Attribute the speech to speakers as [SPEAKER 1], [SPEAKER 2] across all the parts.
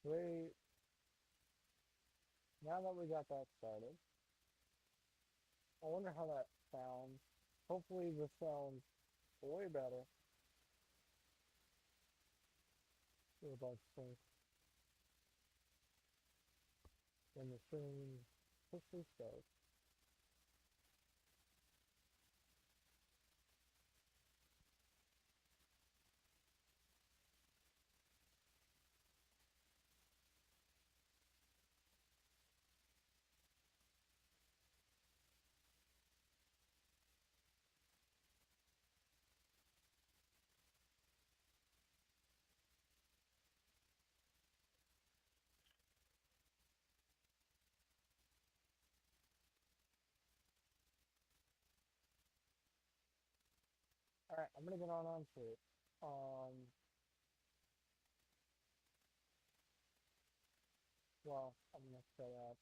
[SPEAKER 1] Wait, now that we got that started, I wonder how that sounds. Hopefully this sounds way better. With our strength when the stream quickly starts. Alright, I'm gonna get on Onshape. Um, well, I'm gonna set up.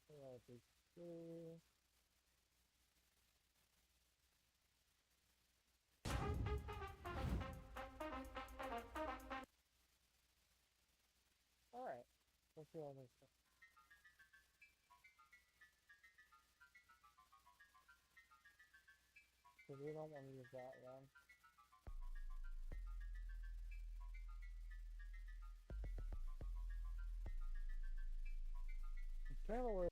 [SPEAKER 1] Alright, alright, let's see all this stuff. Because we don't want to use that one. Apparently,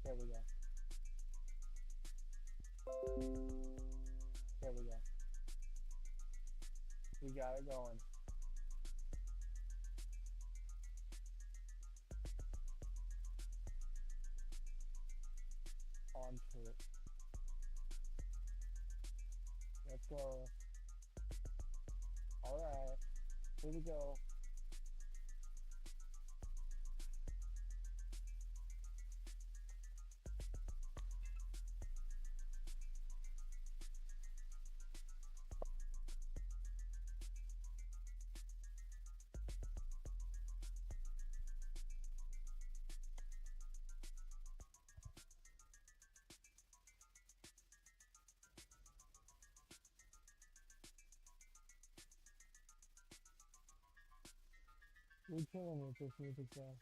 [SPEAKER 1] there we go. There we go. We got it going. On to it. Let's go. Alright, here we go. We're killing with this music though.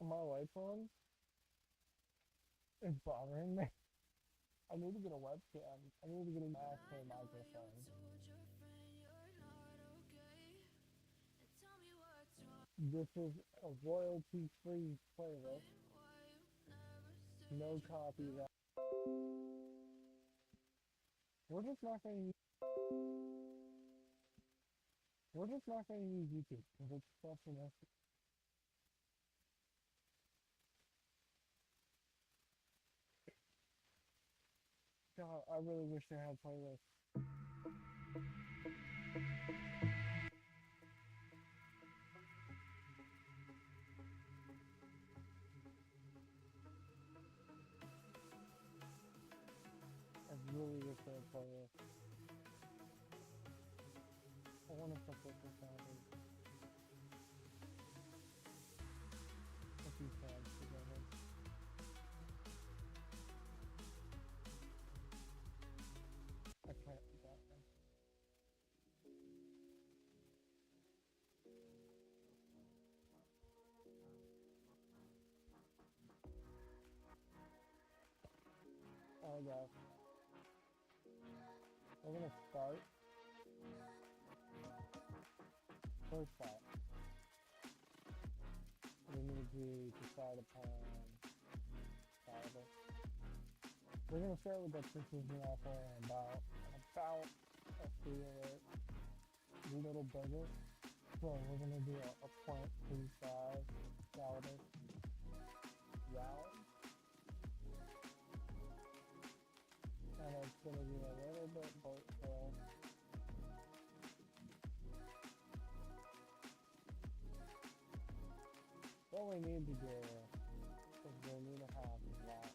[SPEAKER 1] My lights on? It's bothering me. I need to get a webcam. I need to get a master microphone. This is a royalty-free playlist. No copyright. We're just not gonna use, we're just not gonna use YouTube because it's such an God, I really wish I had playlists. I really wish I had playlists. I want to put this out. there we go. We're gonna start first thought. We need to decide upon Bible. We're gonna start with the precision rifle and about a feel a little bigger. So we're gonna do a .35 caliber round, and it's gonna be a little bit bolt tail. What we need to do is we need to have that,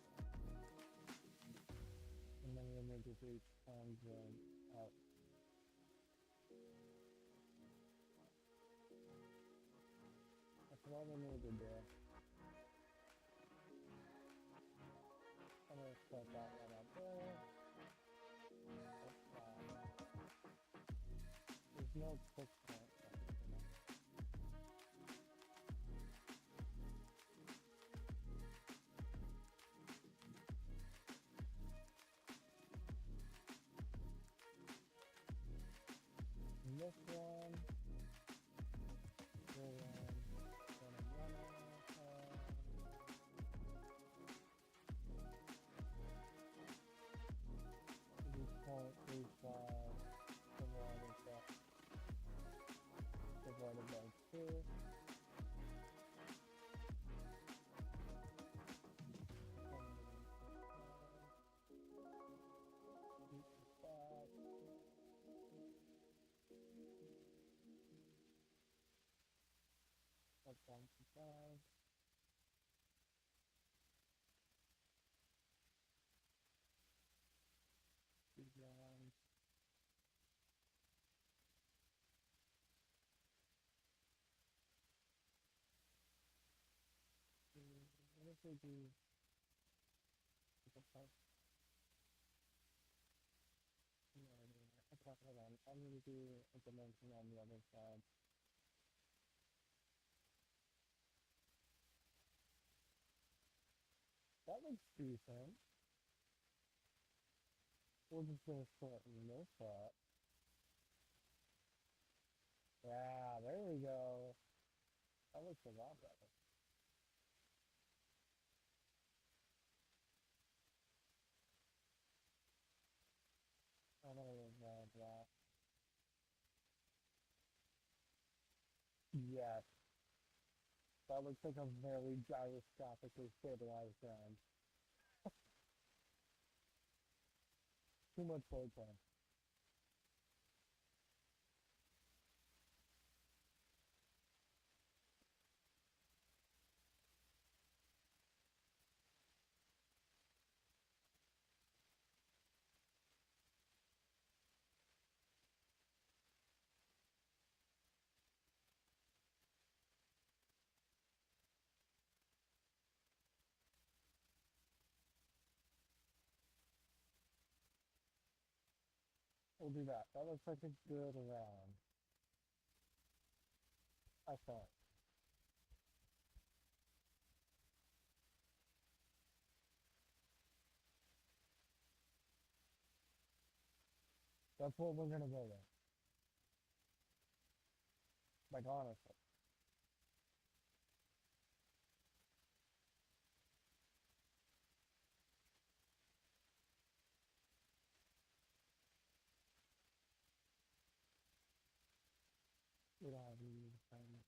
[SPEAKER 1] and then we need to do tangent out. That's what we need to do. I'm gonna set that one up there. That's fine. There's no quick point. And this one, we're gonna run it. .35 divided by 2. That's 1.5. What if we do a part? Okay, hold on. I'm going to do a dimension on the other side. That looks decent. We're just going to shorten this up. Yeah, there we go. That looks a lot better. I don't know that. Yes. That looks like a very gyroscopically stabilized ground. Too much foreplay. We'll do that. That looks like a good round. I thought. That's what we're gonna go with. Like honestly. We don't have any time.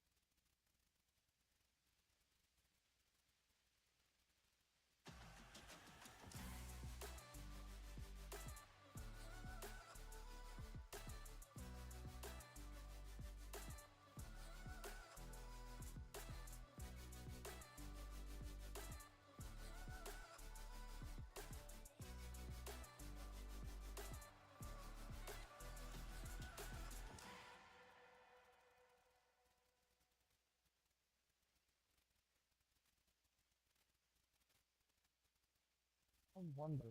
[SPEAKER 1] I wonder.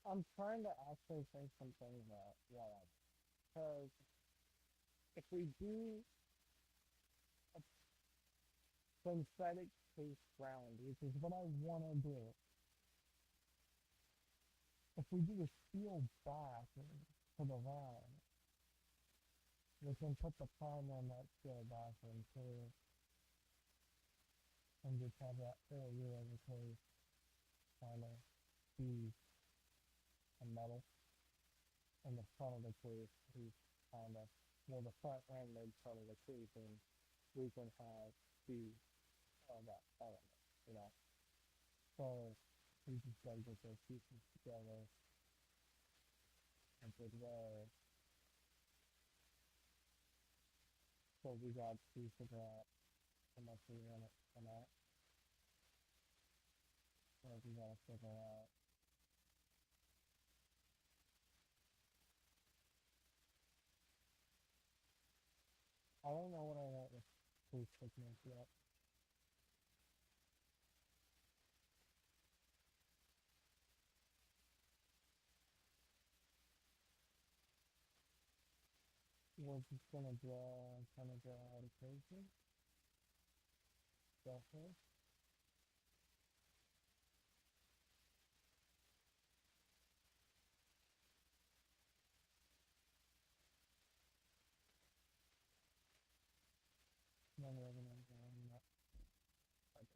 [SPEAKER 1] I'm trying to actually think some things out. Yeah, because if we do a synthetic pace round, which is what I want to do, if we do a steel back to the round, we can put the primer on that steel back too, and just have that whole rear of the case kind of be a metal, and the front of the case is kind of, well, the front and the front of the case, and we can have the that element, you know. So we just gotta get those pieces together and put there. So we got to figure out how much we want it come out. So we gotta figure out. I don't know what I want with case thickness yet. We're just gonna draw out a crazy. Definitely. And then we're gonna go in that. Okay.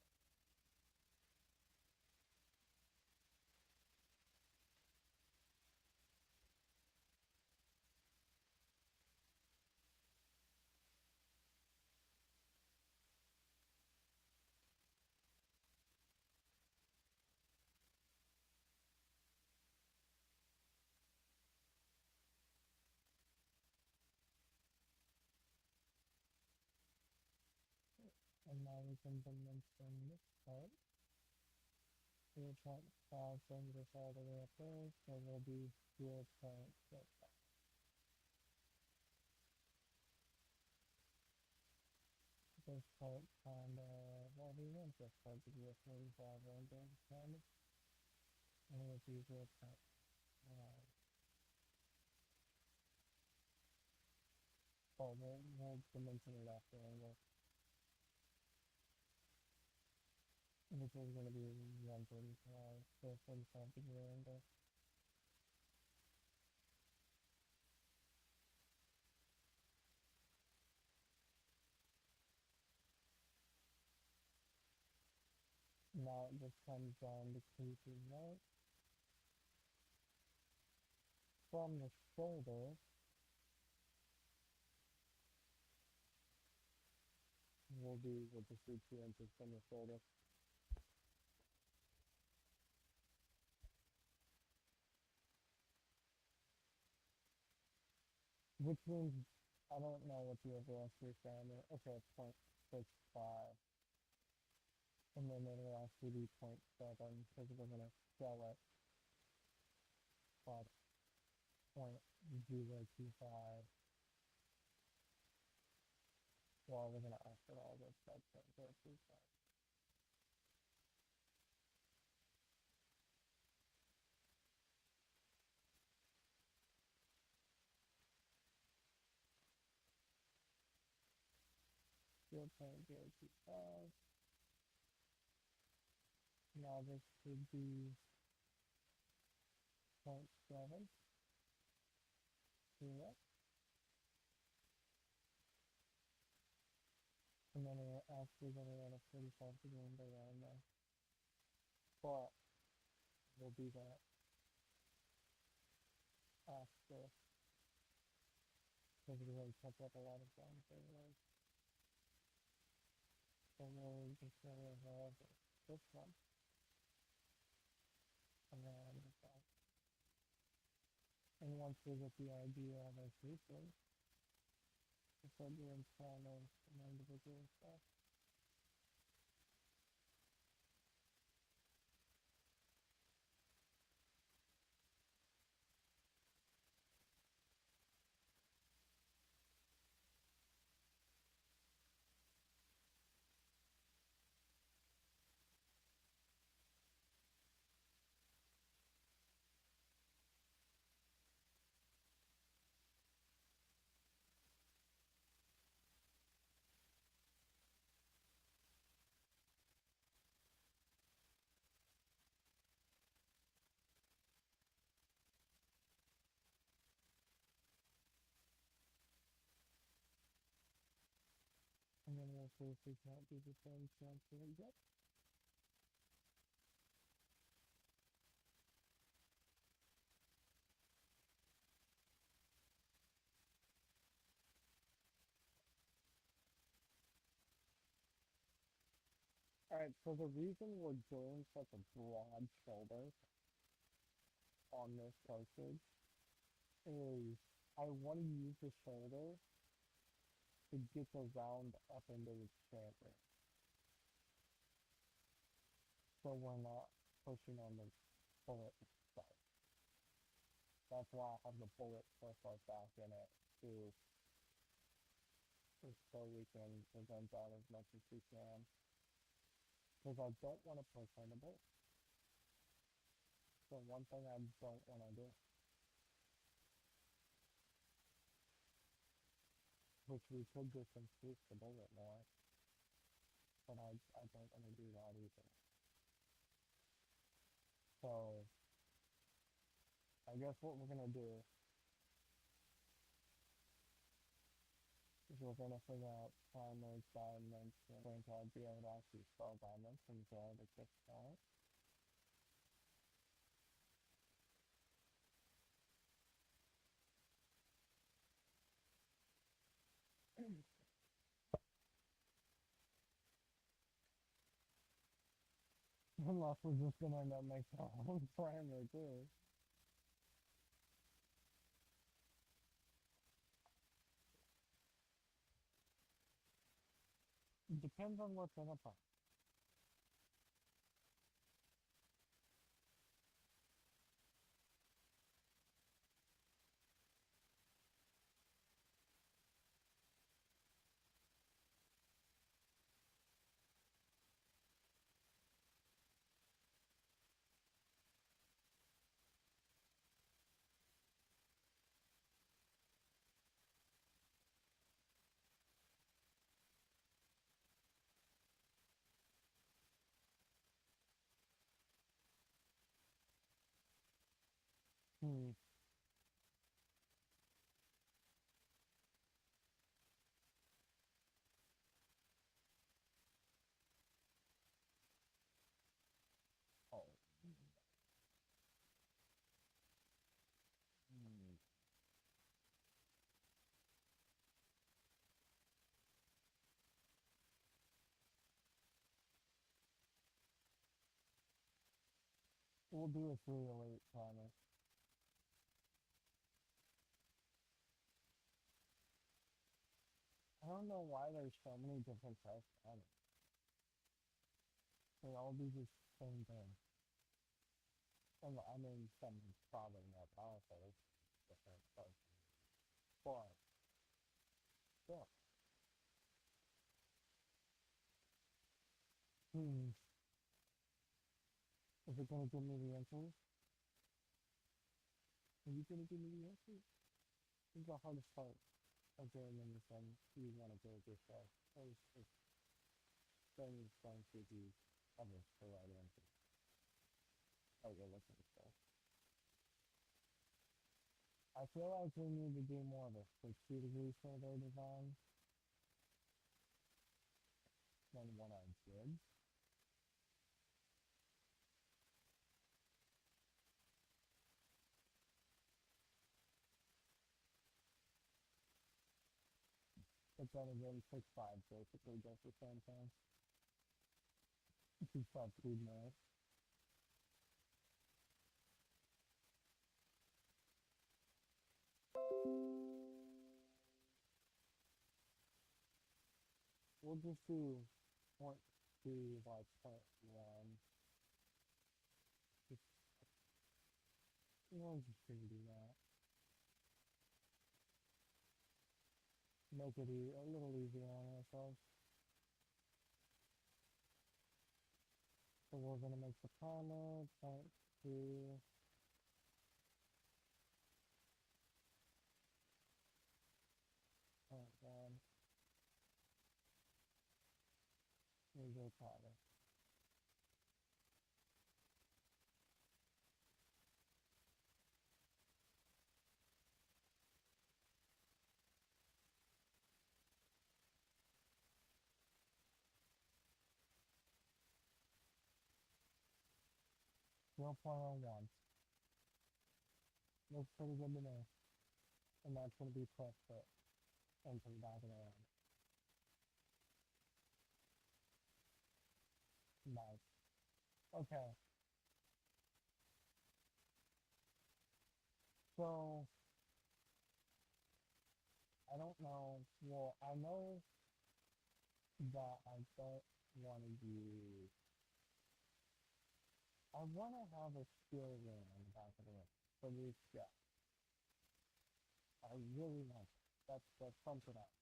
[SPEAKER 1] And now we can dimension this part. We'll try to send this all the way up there, so we'll be 0.6. This part kind of, well, we want this part to be a 45 angle, kind of, and we'll do 0.5. Oh, we'll dimension it after angle, which is going to be 135, so 45 degree angle. Now it just comes down to creases right from the shoulder. We'll just do 2 inches from the shoulder, which means I don't know what the overall street down there. Okay, 0.65, and then it'll actually be 0.7 because we're gonna sell it at 0.025. Well, we're gonna ask it all this at 0.025. Zero point zero two five. Now this should be 0.7. Yeah. And then we're actually going to run a 45 degree angle around there. But we'll do that after, because we're going to touch up a lot of ground anyways. So we'll just going to have this one around the top. And once we get the idea of our shaping, we'll start doing kind of some individual stuff. And then we'll see if we can't do the same transfer. Yep. Alright, so the reason we're doing such a broad shoulder on this cartridge is I want to use the shoulder to get the round up into the chamber. So we're not pushing on the bullet side. That's why I have the bullet profile back in it too, just so we can prevent that as much as we can. Because I don't want to push on the bullet. So one thing I don't want to do, which we could just increase the bullet more, but I don't want to do that either. So I guess what we're gonna do is we're gonna figure out primers, diamonds, and we're going to be able to actually spell diamonds and draw the quick spell. Unless we're just gonna end up making our own primer too. It depends on what's in a pot. Hmm. Oh. Hmm. We'll do a 308 primer. I don't know why there's so many different types of primers. They all do the same thing. And I mean, some probably more powerful, different, but yeah. Hmm. Is it gonna give me the answers? Are you gonna give me the answers? This is the hardest part of doing anything you want to build yourself. It's things going to be others the right answer. Oh, you're looking for. I feel like we need to do more of a 60-degree shoulder design than what I did. But then again, 6'5" basically does the same thing. 6'5" food mass. We'll just do point two by point one. Just, we'll just gonna do that. Make it a little easier on ourselves. So we're gonna make the primer point two. Point one. Here's your primer. 0.01. Looks pretty good to me. And that's going to be press fit into the back of the hand. Nice. Okay. So, I don't know. Well, I know that I don't want to use. I want to have a steel ring on the back of the ring for these steps. I really want it. That's something else.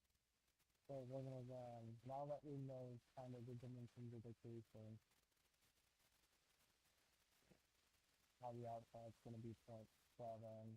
[SPEAKER 1] So we're gonna run, now that we know kind of the dimensions of the casing, how the outside's gonna be 0.7.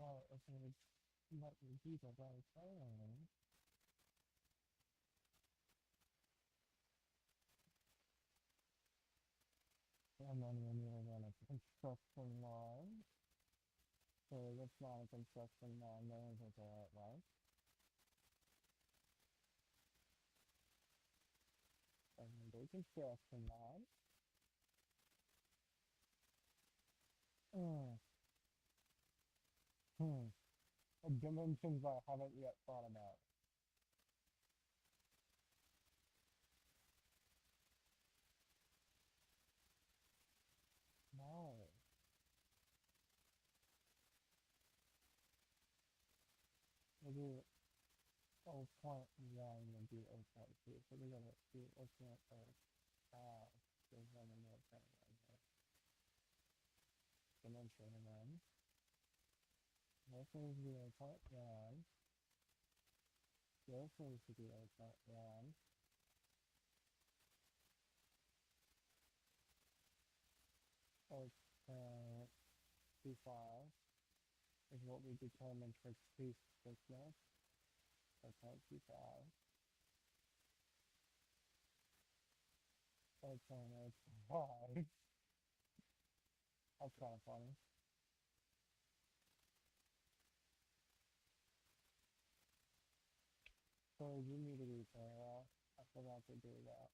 [SPEAKER 1] Well, if we let me do the right thing, and then we need to run a construction line. So that's not a construction line, there is the right line. And then a construction line. Hmm. Hmm. Dimensions I haven't yet thought about. No. Maybe 0.1 would be 0.2. So we're gonna do 0.05. There's one more thing right here. Dimension again. This needs to be 0.1. This needs to be 0.1. 0.25 is what we determined for space thickness. 0.25. 0.05. That's kind of funny. So you need to be parallel. I forgot to do that.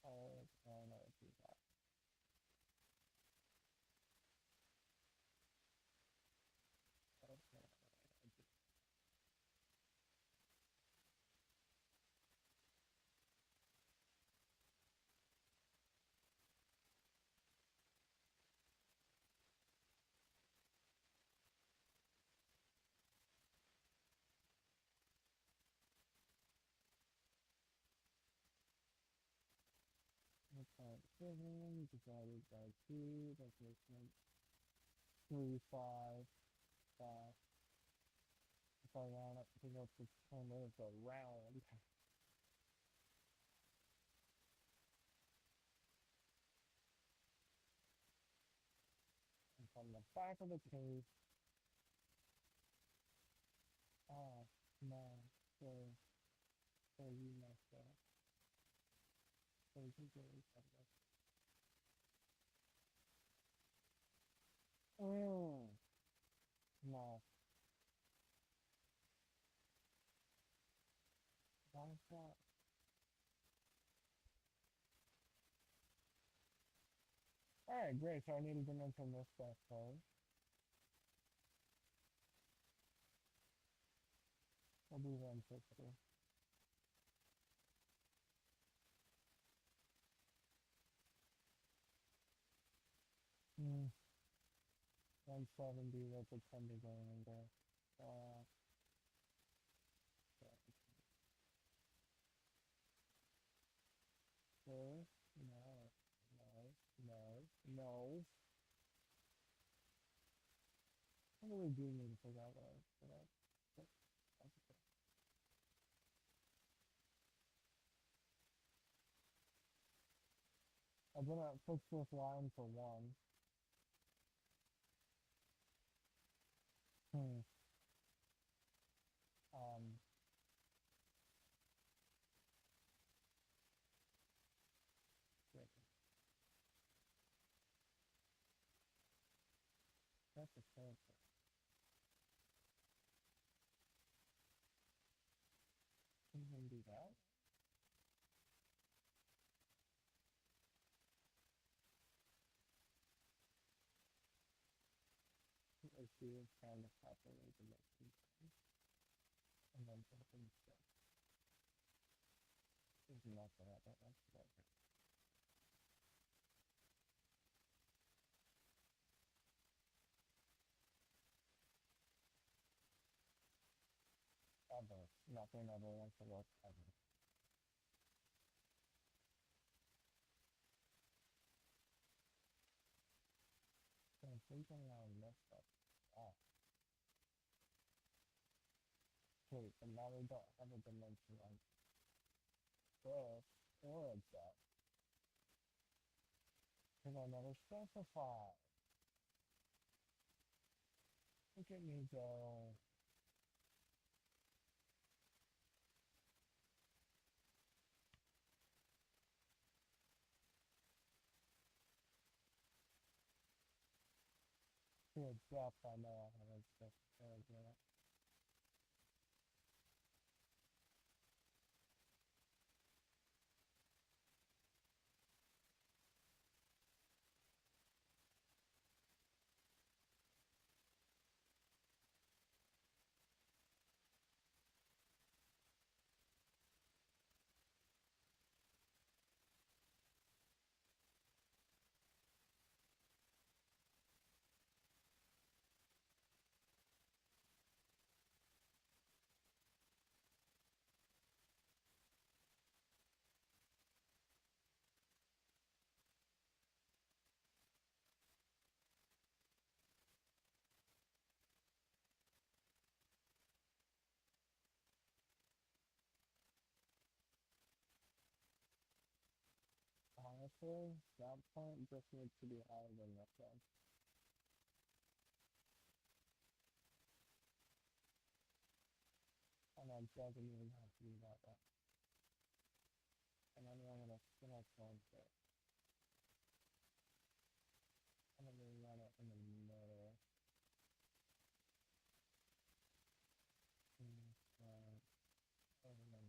[SPEAKER 1] Oh, no, do that. Okay. Okay, 7 divided by 2, that makes 3, 5, 5. If I round up to go to 10 minutes around. And from the back of the case, ah, no, so you messed up. So you can go How is that? Alright, great. So I need to dimension this stuff first. We'll do 160. Hmm. 170, that's a 10 to go in there. Uh, no, no, no, no, no. I really do need to figure out what that's okay. I'm gonna fix this line for one. Hmm. Um, wait, that's a character. Can you do that? Let's see if trying to calculate the motion. And then something stuff. There's nothing at that. That's better. Ever. Nothing ever wants to work ever. So I'm thinking around this stuff. Ah, okay, but now we don't have a dimension on this or a depth. Because I never specified. Look at me go. To a depth, I know I haven't specified yet. Honestly, that point just needs to be higher than this one. And it doesn't even have to be that way. And then I'm gonna finish one bit. I'm gonna run it in the middle. And, and then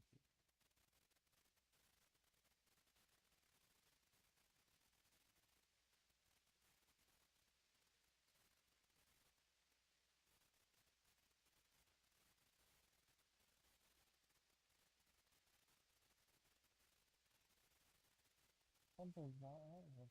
[SPEAKER 1] something's not right here.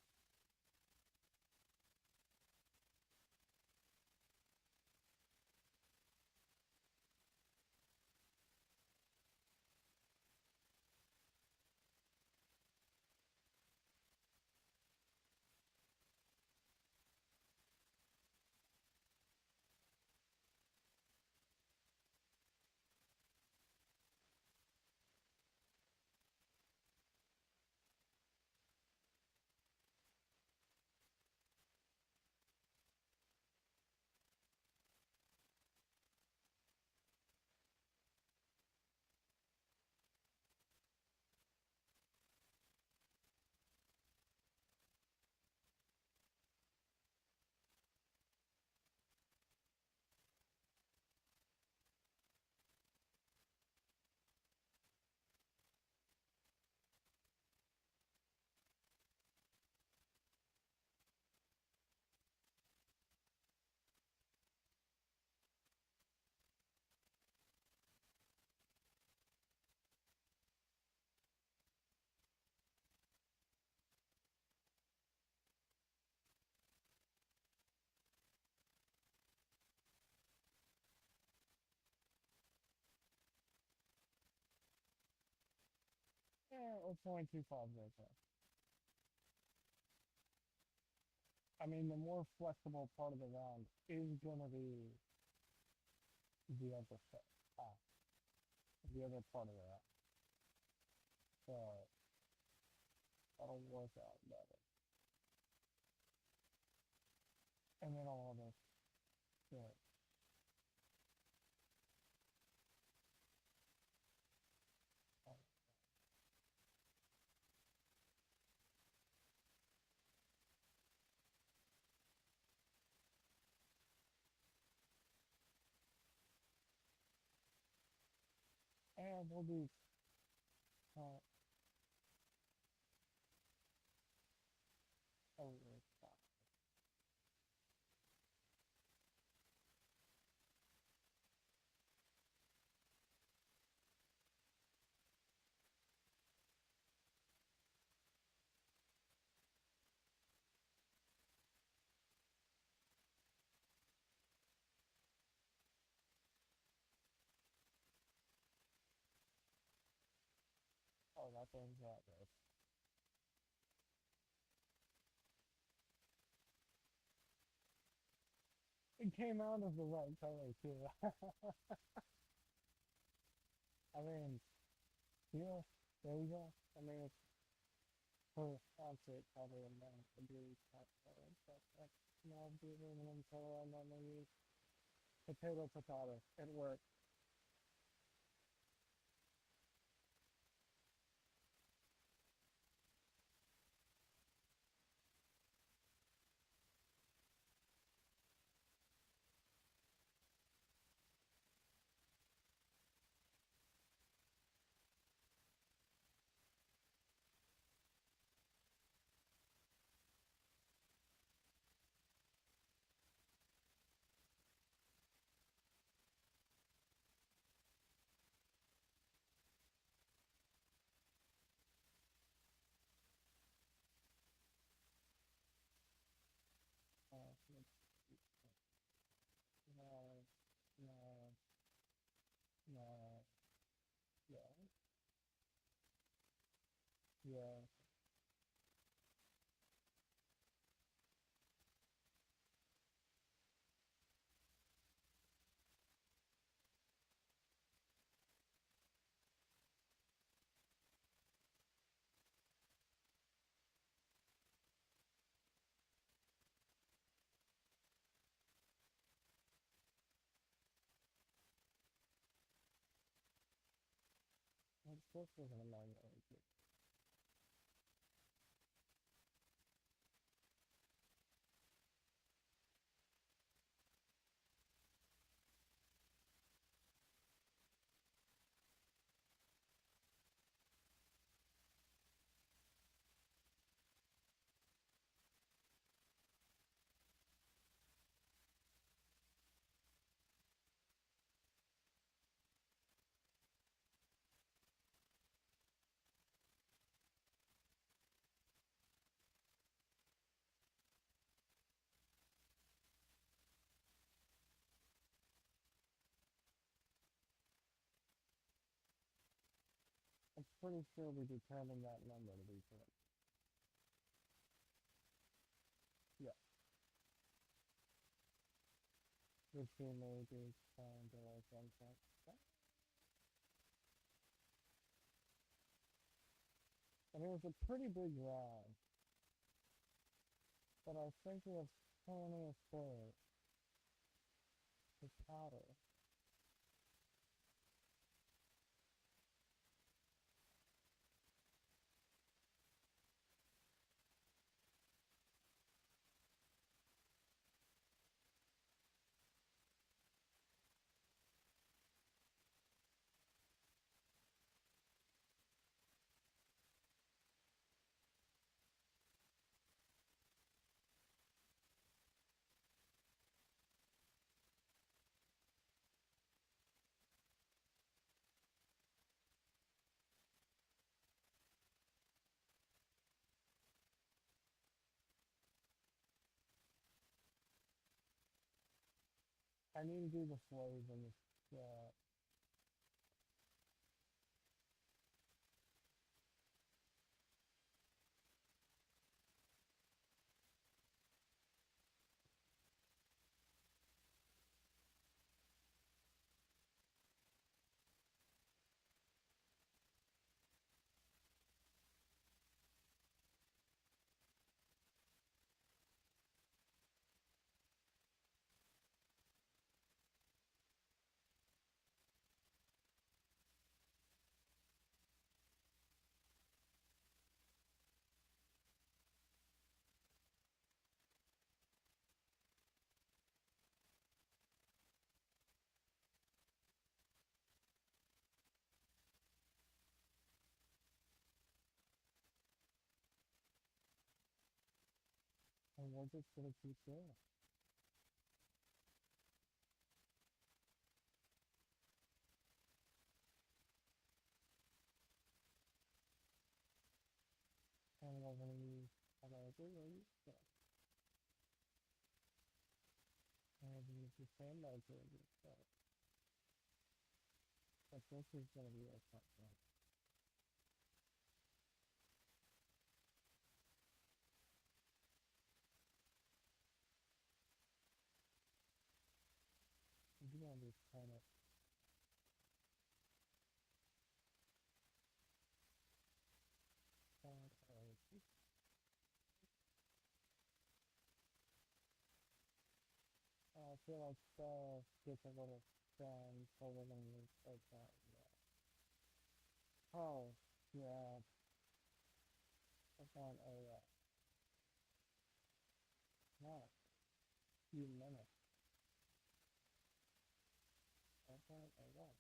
[SPEAKER 1] it's only 2 5 right there. I mean, the more flexible part of the round is gonna be the other set, uh, the other part of the round. So that'll work out better. And then all of this, yeah. And we'll do, uh, oh, oh, that thing's that good. It came out of the right color too. I mean, yeah, there you go. I mean, it's for Onshape probably a month to do that color, but that's now the aluminum color I normally use. Potato, potato. It works. It's, no, no, no, yeah, yeah. This isn't a manual. I'm pretty sure we determined that number to be correct. Yeah, 15 maybe, kind of like something. I mean, it's a pretty big round, but I think we have plenty of space to powder. I need to do the flows in this, And we're just gonna keep doing it. And we're gonna use another way. So, and we're gonna use the same measure. So, but this is gonna be our front one. We're gonna just kind of start I feel like gets a little strong, so we're gonna start that. Yeah. Oh, yeah. That's on a not few minutes. That's on a what?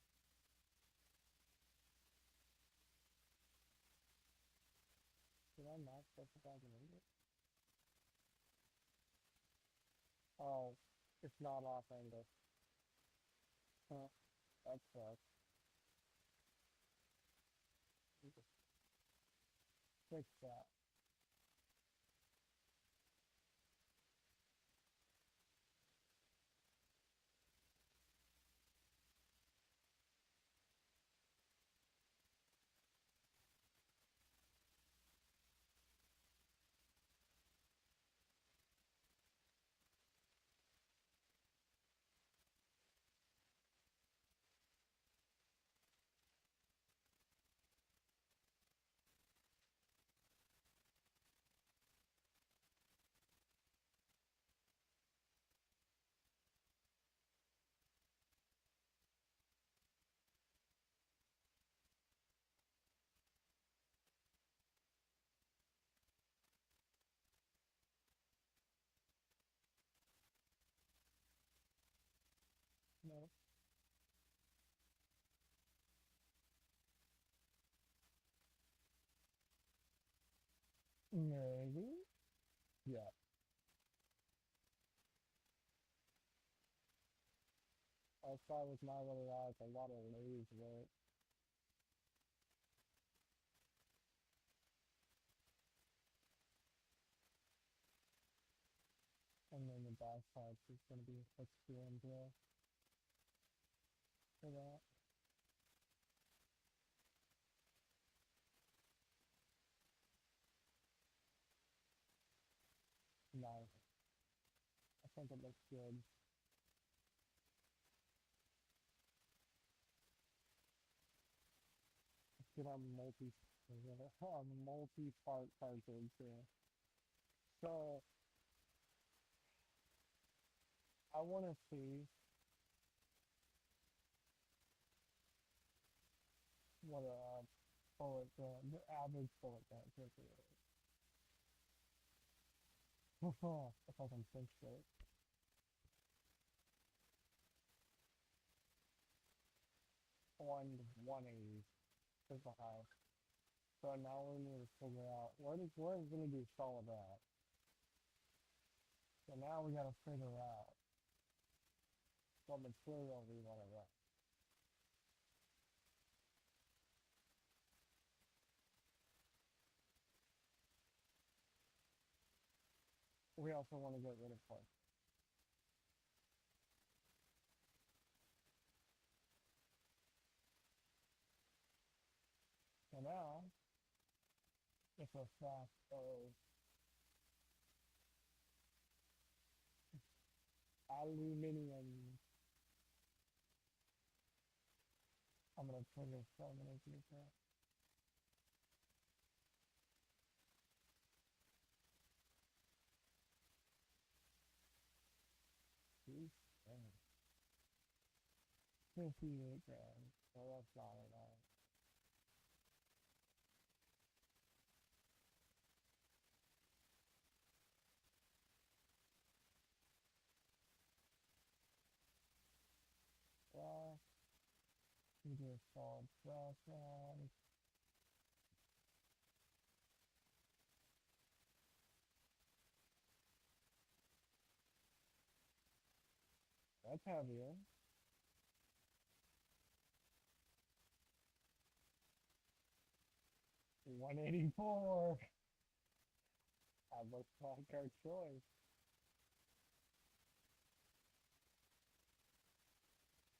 [SPEAKER 1] Did I not specify the number? Oh, it's not off angle. Huh, that sucks. We just fix that. No, maybe? Yeah. I'll start with my little eyes, a lot of lays work. And then the back parts is gonna be a screw and drill for that. Nice. I think it looks good. Let's get our multi-part cartridge here. So I want to see what a the average bullet dent is. If I can fix it. 180 is the highest. So now we need to figure out where is gonna be solid at. So now we gotta figure out what material we want to run. We also want to get rid of parts. So now it's a fast of aluminium. I'm gonna trigger so many people. Jeez, dang. 58 grand. So that's not enough. Well, we just solid fresh one. That's heavier. 184. That looks like our choice.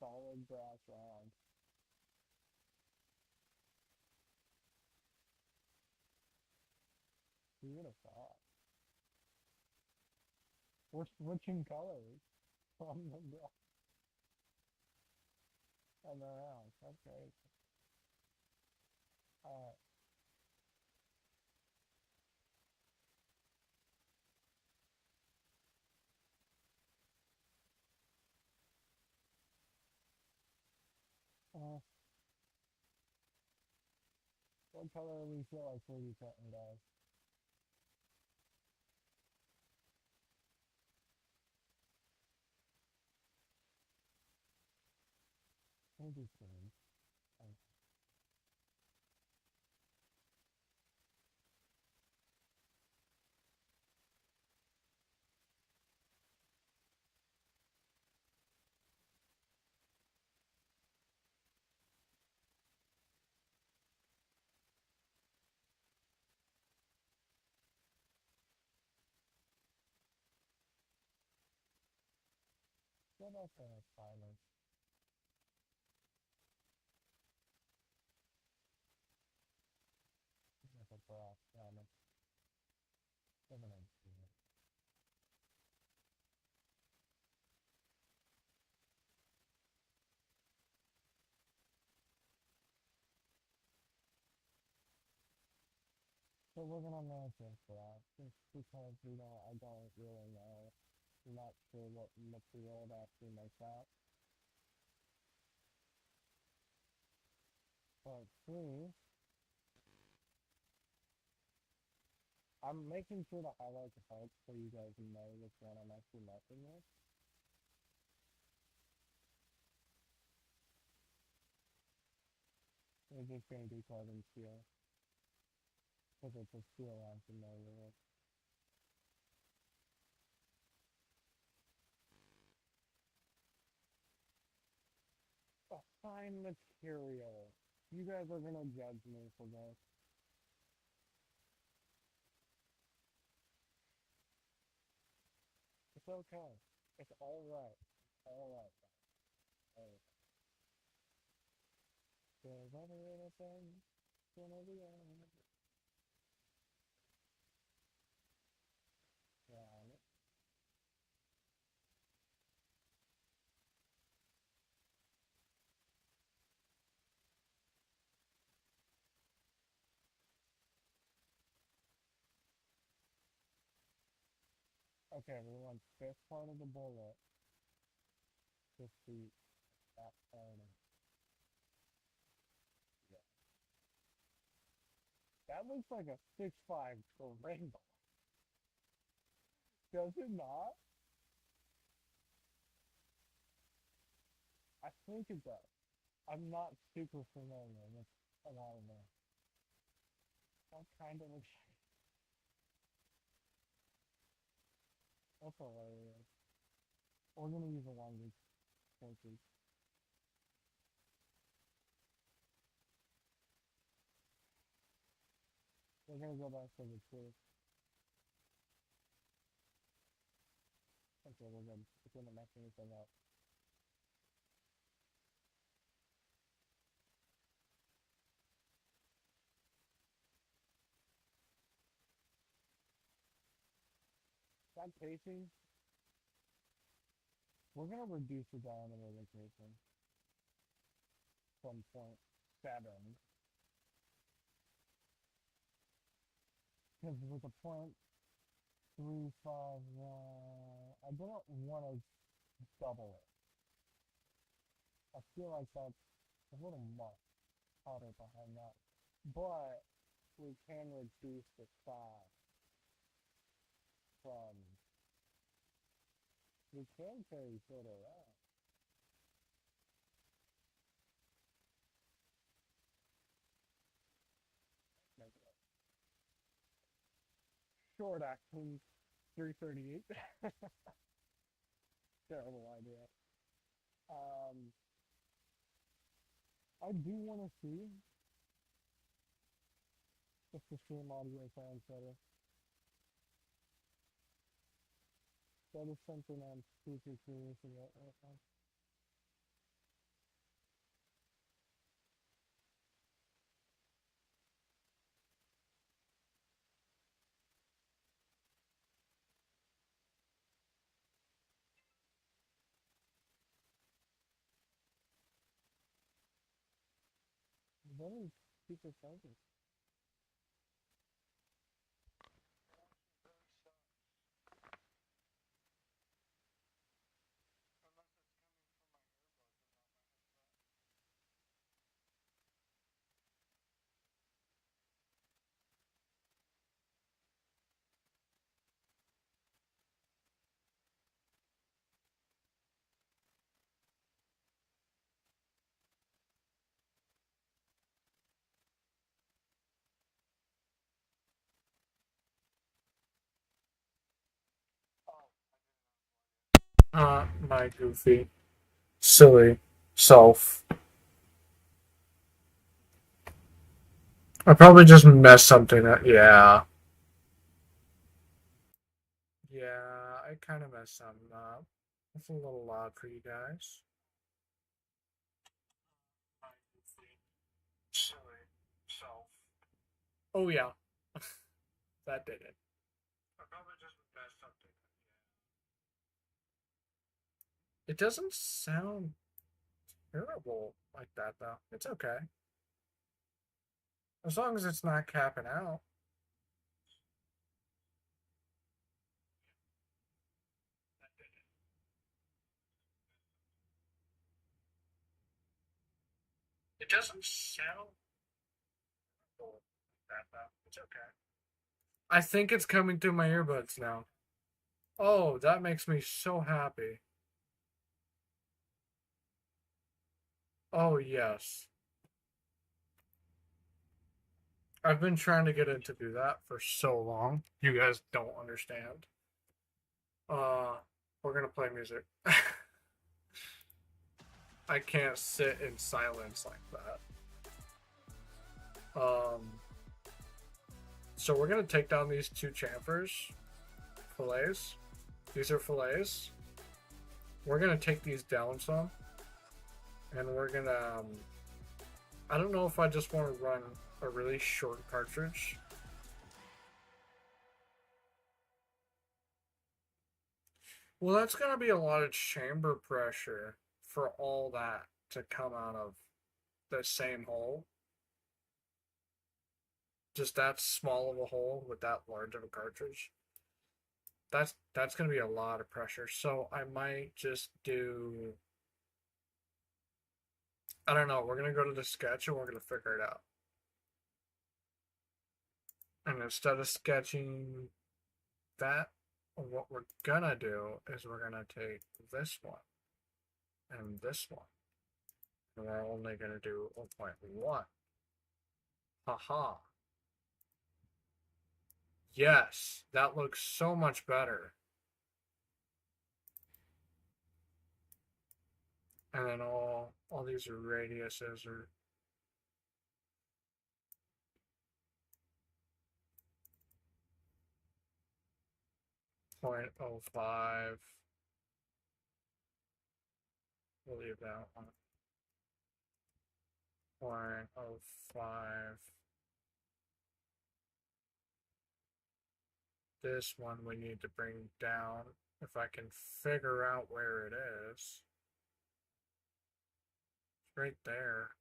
[SPEAKER 1] Solid brass round. Who would have thought? We're switching colors from the brass and the round. That's great. Alright. Uh, what color do we feel like 3D cutting, guys? Maybe green. What about the silence? Like a brass diamond. Seven and two. So we're gonna match it for that. Just because I don't really know. I'm not sure what material it actually makes out. But three, I'm making sure to highlight the parts so you guys know which one I'm actually messing with. We're just gonna do carbon steel. Because it's a steel I'm familiar with. A fine material. You guys are gonna judge me for this. It's okay. It's alright. Alright. Alright. There's never anything gonna be on. Yeah. Okay, we want this part of the bullet to see that part of yeah. That looks like a 6.5 rainbow. Does it not? I think it does. I'm not super familiar with a lot of them. That kind of looks that's hilarious. We're gonna use a longer torches. We're gonna go back to the two. Okay, we're good. It's gonna mess anything up. That casing, we're gonna reduce the diameter of the casing from 0.7. Because with a 0.351, I don't want to double it. I feel like that's a little much powder behind that. But we can reduce the size from, we can carry further around. Make it short action 338. Terrible idea. I do want to see if the stream audio sounds better. That is something I'm super curious about right now. Very super focused. My goofy, silly self. I probably just messed something up. Yeah. Yeah, I kind of messed something up. That's a little loud for you guys. My goofy, silly self. Oh, yeah. That did it. I probably just messed something up. It doesn't sound terrible like that, though. It's okay. As long as it's not capping out. It doesn't sound terrible like that, though. It's okay. I think it's coming through my earbuds now. Oh, that makes me so happy. Oh, yes. I've been trying to get it to do that for so long. You guys don't understand. Uh, we're gonna play music. I can't sit in silence like that. So we're gonna take down these two chamfers, fillets. These are fillets. We're gonna take these down some, and we're gonna. I don't know if I just want to run a really short cartridge. Well, that's gonna be a lot of chamber pressure for all that to come out of the same hole. Just that small of a hole with that large of a cartridge. That's gonna be a lot of pressure. So I might just do. I don't know. We're gonna go to the sketch and we're gonna figure it out. And instead of sketching that, what we're gonna do is we're gonna take this one and this one, and we're only gonna do 0.1. Haha. Yes, that looks so much better. And then all these radiuses are 0.05. We'll leave that one. 0.05. This one we need to bring down. If I can figure out where it is. It's right there.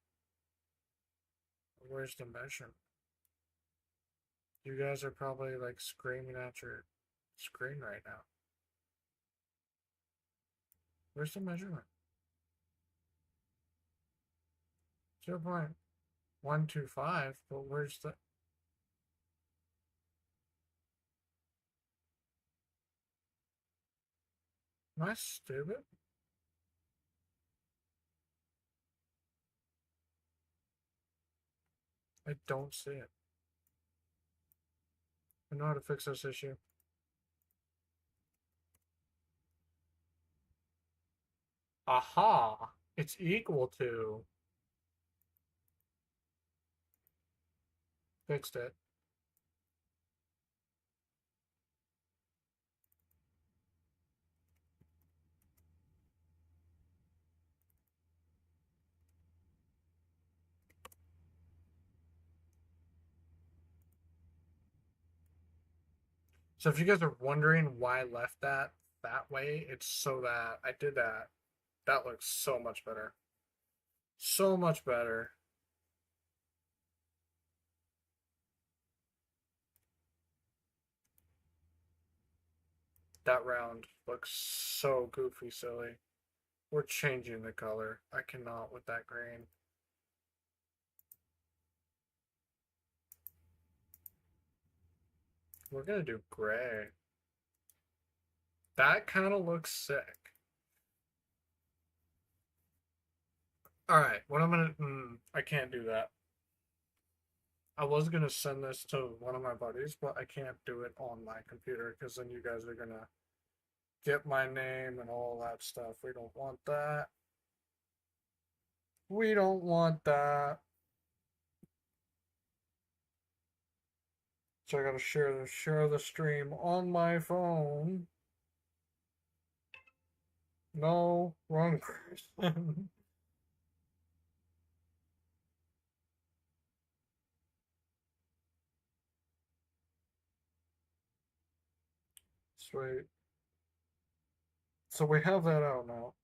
[SPEAKER 1] Where's the measurement? You guys are probably like screaming at your screen right now. Where's the measurement? 0.125, but where's the... Am I stupid? I don't see it. I know how to fix this issue. Aha!
[SPEAKER 2] It's equal to. Fixed it. So if you guys are wondering why I left that way, it's so that I did that. That looks so much better. So much better. That round looks so goofy silly. We're changing the color. I cannot with that green. We're gonna do gray. That kind of looks sick. All right, what I'm gonna. I can't do that. I was gonna send this to one of my buddies, but I can't do it on my computer because then you guys are gonna get my name and all that stuff. We don't want that. We don't want that. So I gotta share the stream on my phone. No, wrong person. Sweet. So we have that out now.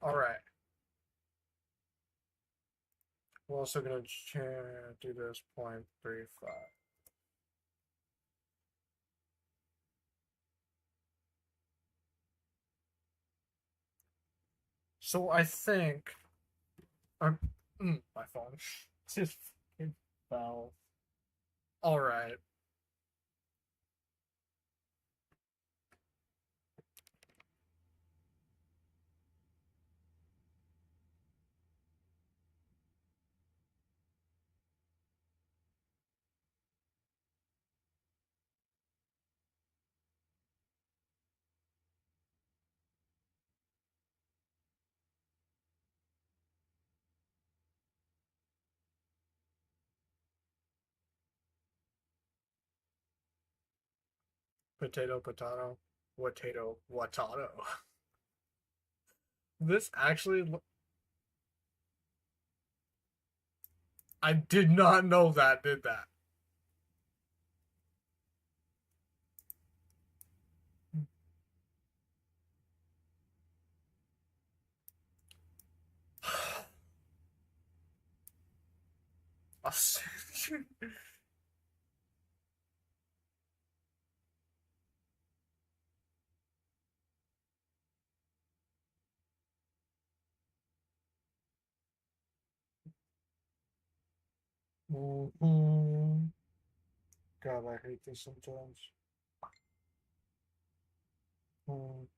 [SPEAKER 2] All right. We're also gonna do this 0.35. So I think I'm my phone just fucking fell. All right. Potato, potato, potato, watato. This actually, I did not know that did that. Mhm. God, I hate this sometimes. Mm.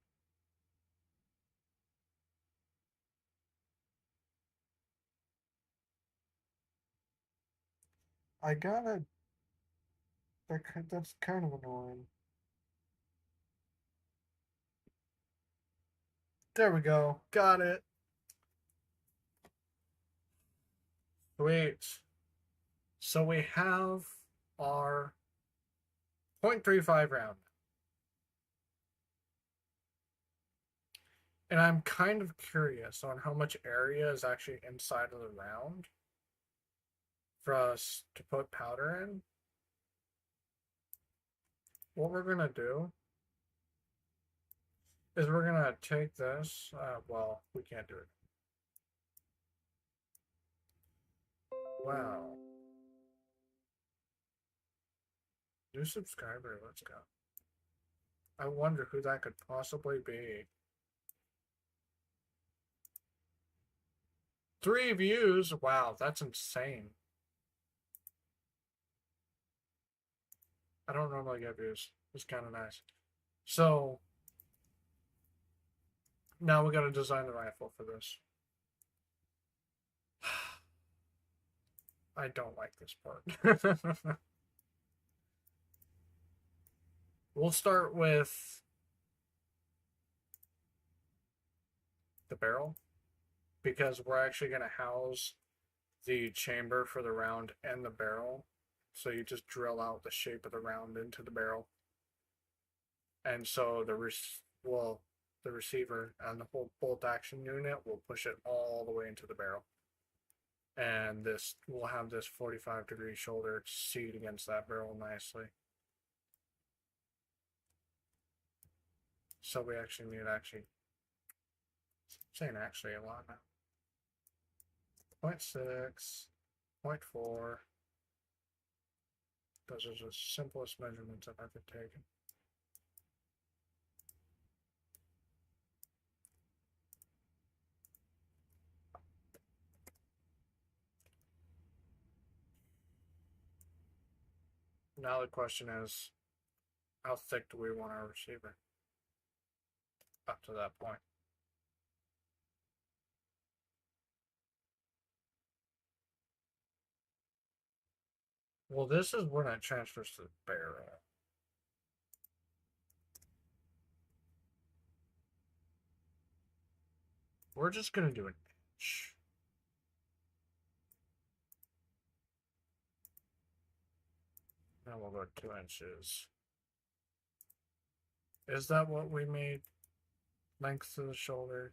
[SPEAKER 2] I gotta. That's kind of annoying. There we go. Got it. Sweet. So we have our 0.35 round. And I'm kind of curious on how much area is actually inside of the round for us to put powder in. What we're going to do is we're going to take this. Well, we can't do it. Wow. New subscriber. Let's go. I wonder who that could possibly be. 3 views. Wow, that's insane. I don't normally get views. It's kind of nice. So now we gotta design the rifle for this. I don't like this part. We'll start with the barrel because we're actually going to house the chamber for the round and the barrel. So you just drill out the shape of the round into the barrel. And so the receiver and the whole bolt action unit will push it all the way into the barrel. And this will have this 45-degree shoulder seat against that barrel nicely. So we actually need saying actually a lot now. 0.6, 0.4. Those are the simplest measurements I've ever taken. Now the question is, how thick do we want our receiver? Up to that point. Well, this is when it transfers to the barrel. We're just going to do an inch. Then we'll go 2 inches. Is that what we made? Length to the shoulder?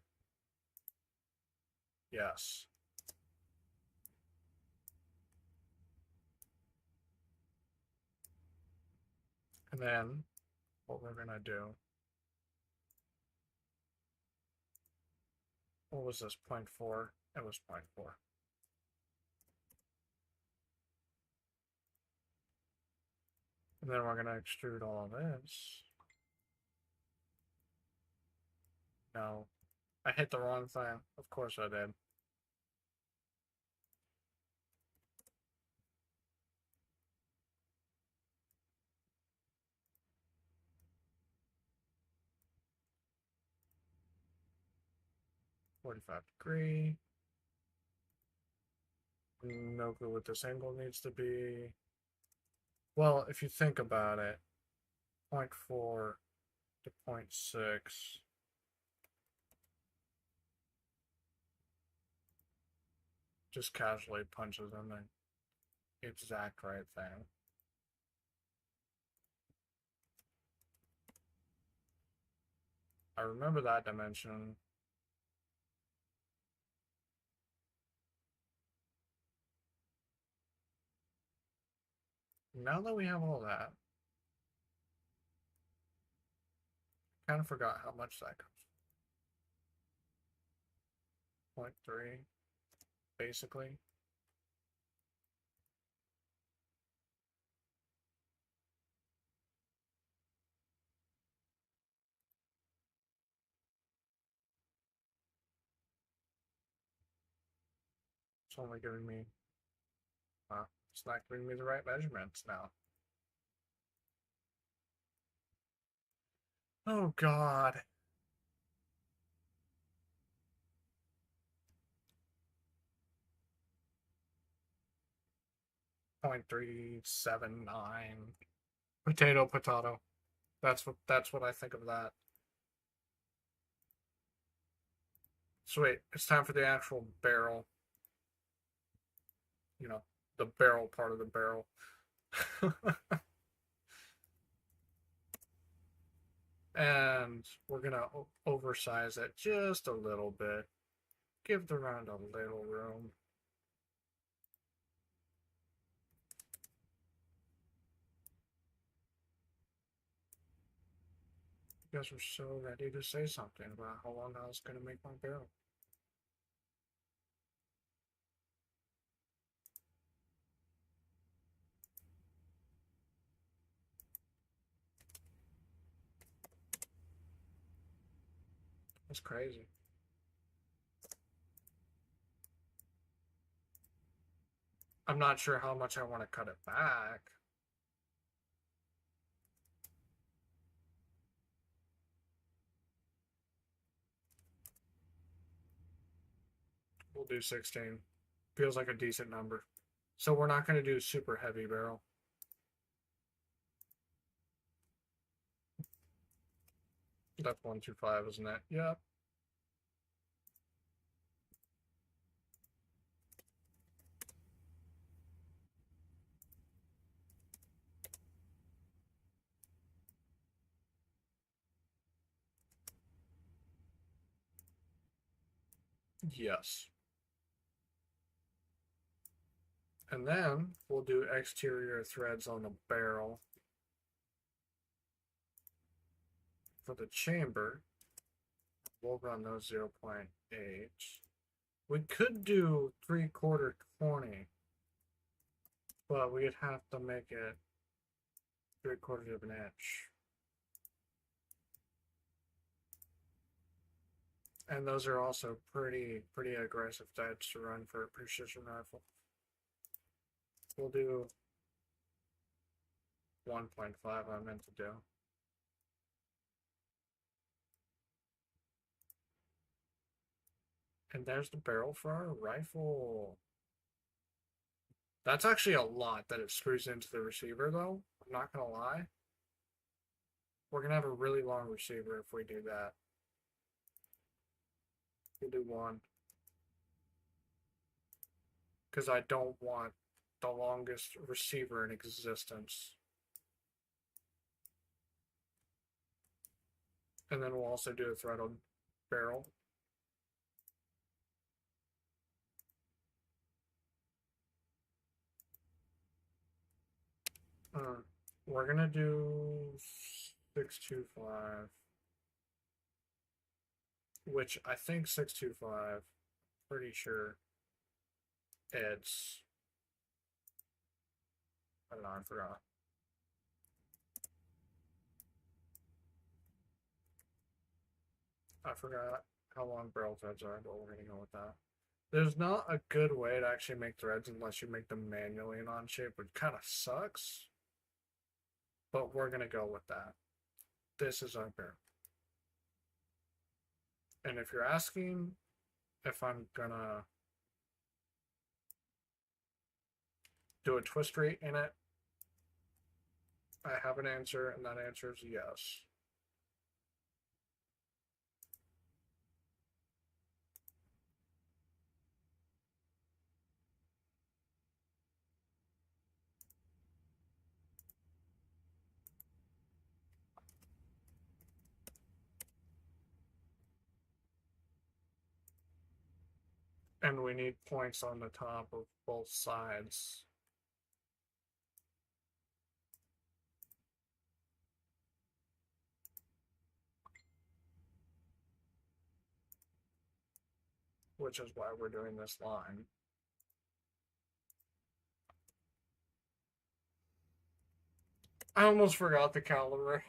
[SPEAKER 2] Yes. And then what we're going to do, what was this, 0.4? It was 0.4. And then we're going to extrude all of this. No, I hit the wrong thing. Of course I did. .45-degree. No clue what this angle needs to be. Well, if you think about it, 0.4 to 0.6. Just casually punches in the exact right thing. I remember that dimension. Now that we have all that, kind of forgot how much that comes. 0.3, basically. It's only giving me, it's not giving me the right measurements now. Oh God. .379. Potato. That's what I think of that. So wait, it's time for the actual barrel. You know, the barrel part of the barrel. And we're gonna oversize it just a little bit. Give the round a little room. You guys were so ready to say something about how long I was gonna make my barrel. That's crazy. I'm not sure how much I want to cut it back. We'll do 16. Feels like a decent number. So we're not going to do super heavy barrel. That's 125, isn't it? Yep. Yes. And then we'll do exterior threads on the barrel. For the chamber, we'll run those 0.8. We could do 3/4 20, but we'd have to make it 3/4 of an inch. And those are also pretty aggressive types to run for a precision rifle. We'll do 1.5 I meant to do. And there's the barrel for our rifle. That's actually a lot that it screws into the receiver, though. I'm not going to lie. We're going to have a really long receiver if we do that. We'll do 1. Because I don't want the longest receiver in existence. And then we'll also do a threaded barrel. We're going to do 625. Which I think 625, pretty sure it's, I don't know, I forgot. I forgot how long barrel threads are, but we're going to go with that. There's not a good way to actually make threads unless you make them manually in Onshape, which kind of sucks. But we're going to go with that. This is our barrel. And if you're asking if I'm going to do a twist rate in it, I have an answer, and that answer is yes. And we need points on the top of both sides. Which is why we're doing this line. I almost forgot the caliber.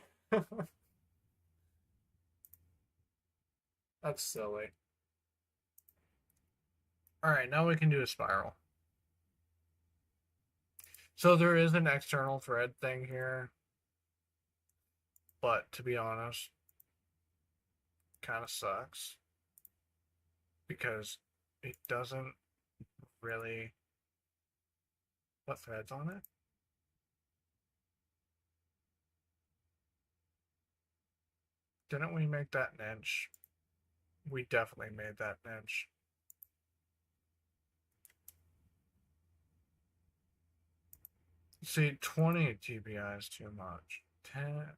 [SPEAKER 2] That's silly. Alright, now we can do a spiral. So there is an external thread thing here. But to be honest, kind of sucks. Because it doesn't really put threads on it. Didn't we make that an inch? We definitely made that an inch. See, 20 TBI is too much. 10,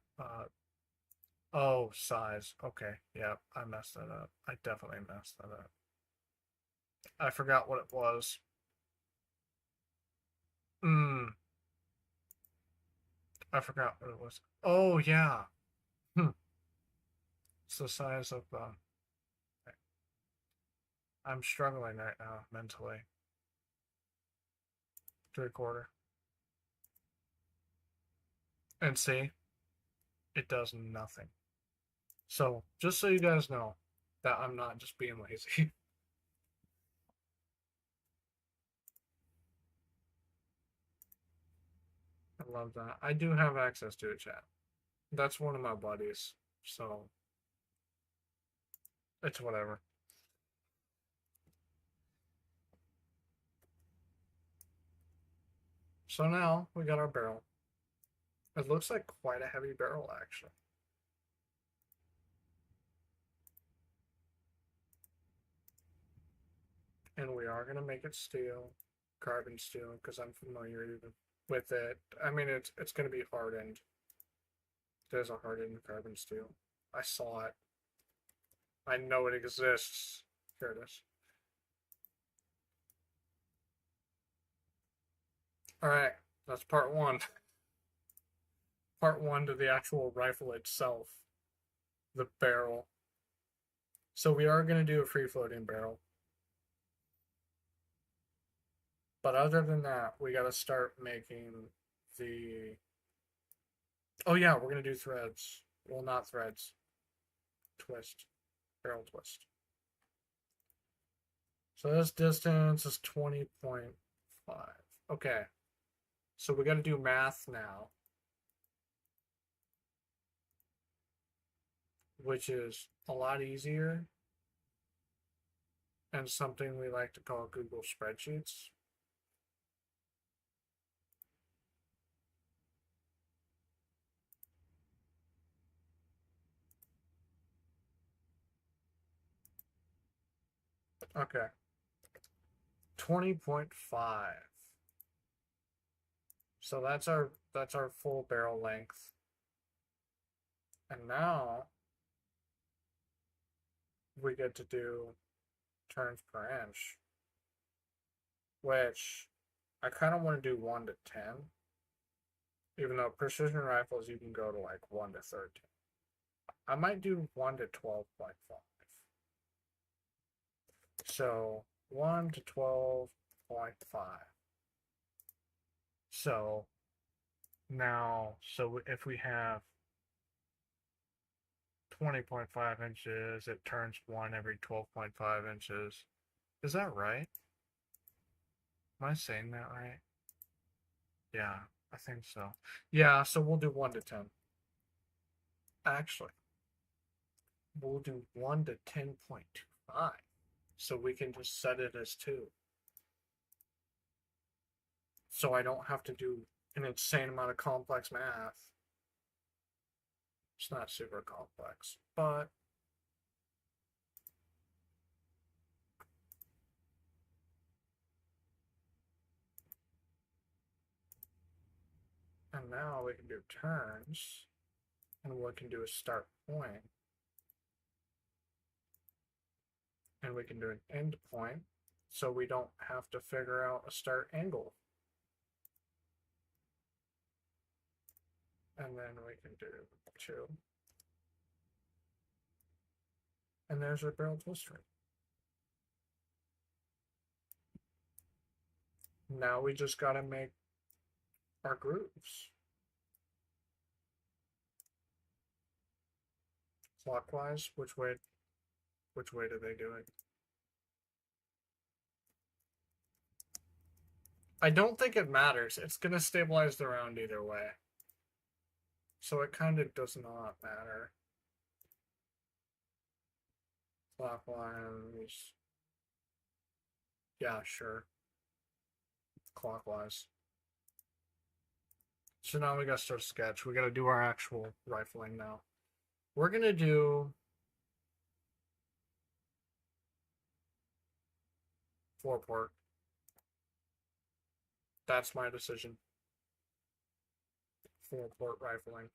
[SPEAKER 2] oh, size. Okay, yeah, I messed that up. I definitely messed that up. I forgot what it was. I forgot what it was. Oh, yeah. It's the size of, I'm struggling right now, mentally. 3/4. And see, it does nothing. So, just so you guys know that I'm not just being lazy. I love that. I do have access to a chat. That's one of my buddies, so it's whatever. So now we got our barrel. It looks like quite a heavy barrel, actually. And we are going to make it steel, carbon steel, because I'm familiar even with it. I mean, it's going to be hardened. There's a hardened carbon steel. I saw it. I know it exists. Here it is. All right, that's part one. Part one to the actual rifle itself, the barrel. So we are going to do a free floating barrel. But other than that, we got to start making the. Oh, yeah, we're going to do threads. Well, not threads. Twist. Barrel twist. So this distance is 20.5. Okay. So we got to do math now, which is a lot easier and something we like to call Google Spreadsheets. Okay. 20.5. So that's our full barrel length. And now we get to do turns per inch, which I kind of want to do 1 to 10, even though precision rifles you can go to like 1 to 13. I might do 1 to 12.5. So 1 to 12.5. So now, so if we have 20.5 inches, it turns 1 every 12.5 inches. Is that right? Am I saying that right? Yeah, I think so. Yeah, so we'll do 1 to 10. Actually, we'll do 1 to 10.25. So we can just set it as 2. So I don't have to do an insane amount of complex math. It's not super complex, but and now we can do turns, and we can do a start point, and we can do an end point, so we don't have to figure out a start angle. And then we can do 2. And there's our barrel twist ring. Now we just got to make our grooves. Clockwise, which way do they do it? I don't think it matters. It's going to stabilize the round either way. So it kind of does not matter. Clockwise. Yeah, sure. Clockwise. So now we got to start sketch. We got to do our actual rifling now. We're going to do 4-port. That's my decision. 4-port rifling.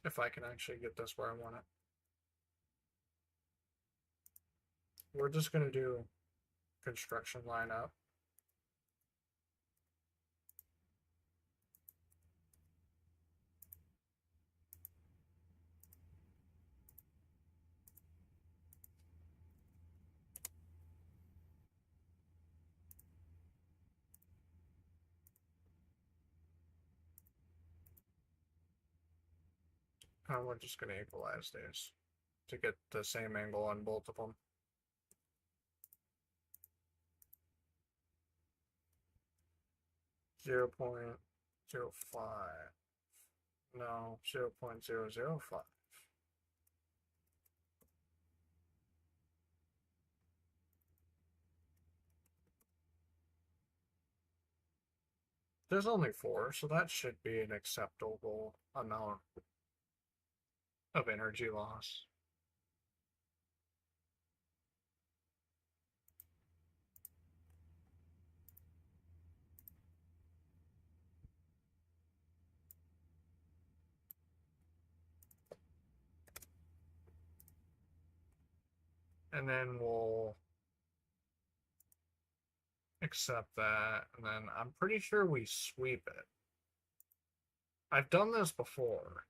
[SPEAKER 2] If I can actually get this where I want it. We're just going to do construction lineup. And we're just going to equalize these to get the same angle on both of them. Zero point 0.05. No, 0.005. There's only 4, so that should be an acceptable amount of energy loss. And then we'll accept that, and then I'm pretty sure we sweep it. I've done this before,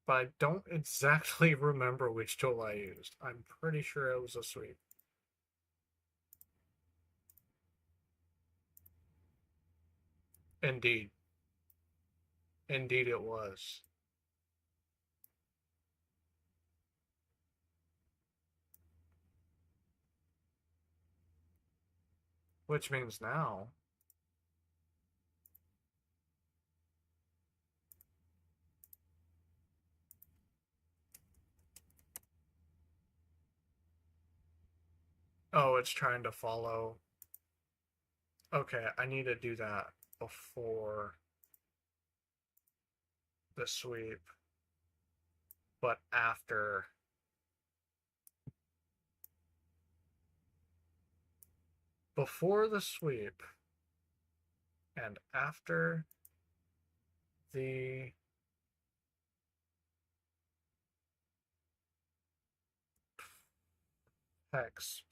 [SPEAKER 2] but I don't exactly remember which tool I used. I'm pretty sure it was a sweep. Indeed. Indeed it was. Which means now oh, it's trying to follow. Okay, I need to do that before the sweep, but after. Before the sweep and after the hex.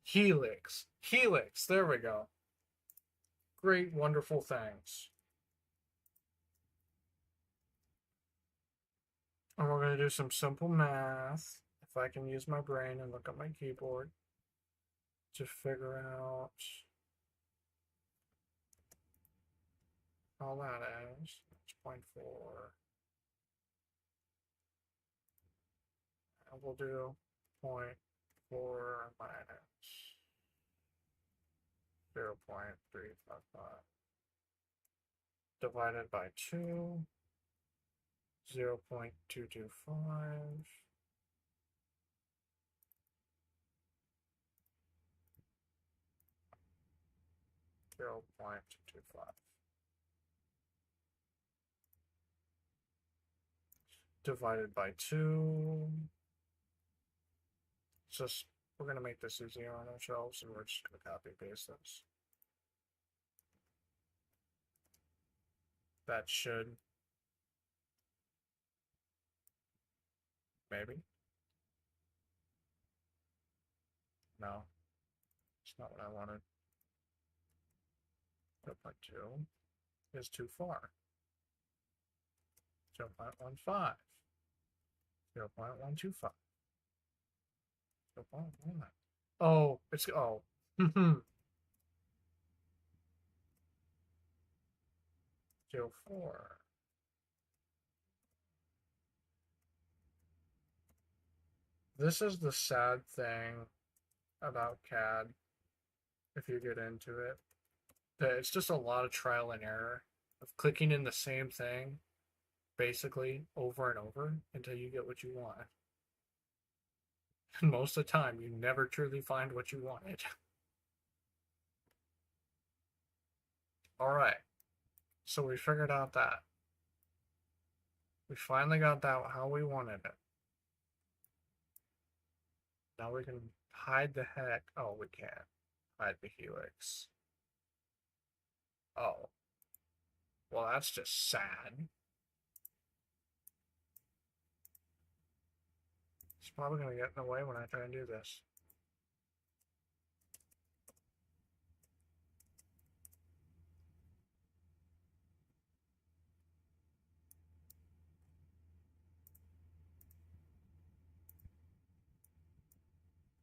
[SPEAKER 2] Helix. Helix. There we go. Great, wonderful things. And we're going to do some simple math. If I can use my brain and look at my keyboard to figure out all that is. It's 0.4. And we'll do 0.4 minus 0.355 divided by 2, 0.225. 0.225 divided by 2. It's just, we're going to make this easier on ourselves, and we're just going to copy paste this. That should, maybe. No, it's not what I wanted. 0.2 is too far. 0.15. 0.125. 0.1. Oh, it's, oh. 0.4. This is the sad thing about CAD, if you get into it, that it's just a lot of trial and error of clicking in the same thing basically over and over until you get what you want. And most of the time, you never truly find what you wanted. All right, so we figured out that. We finally got that how we wanted it. Now we can hide the heck. Oh, we can't hide the helix. Oh, well, that's just sad. It's probably going to get in the way when I try and do this.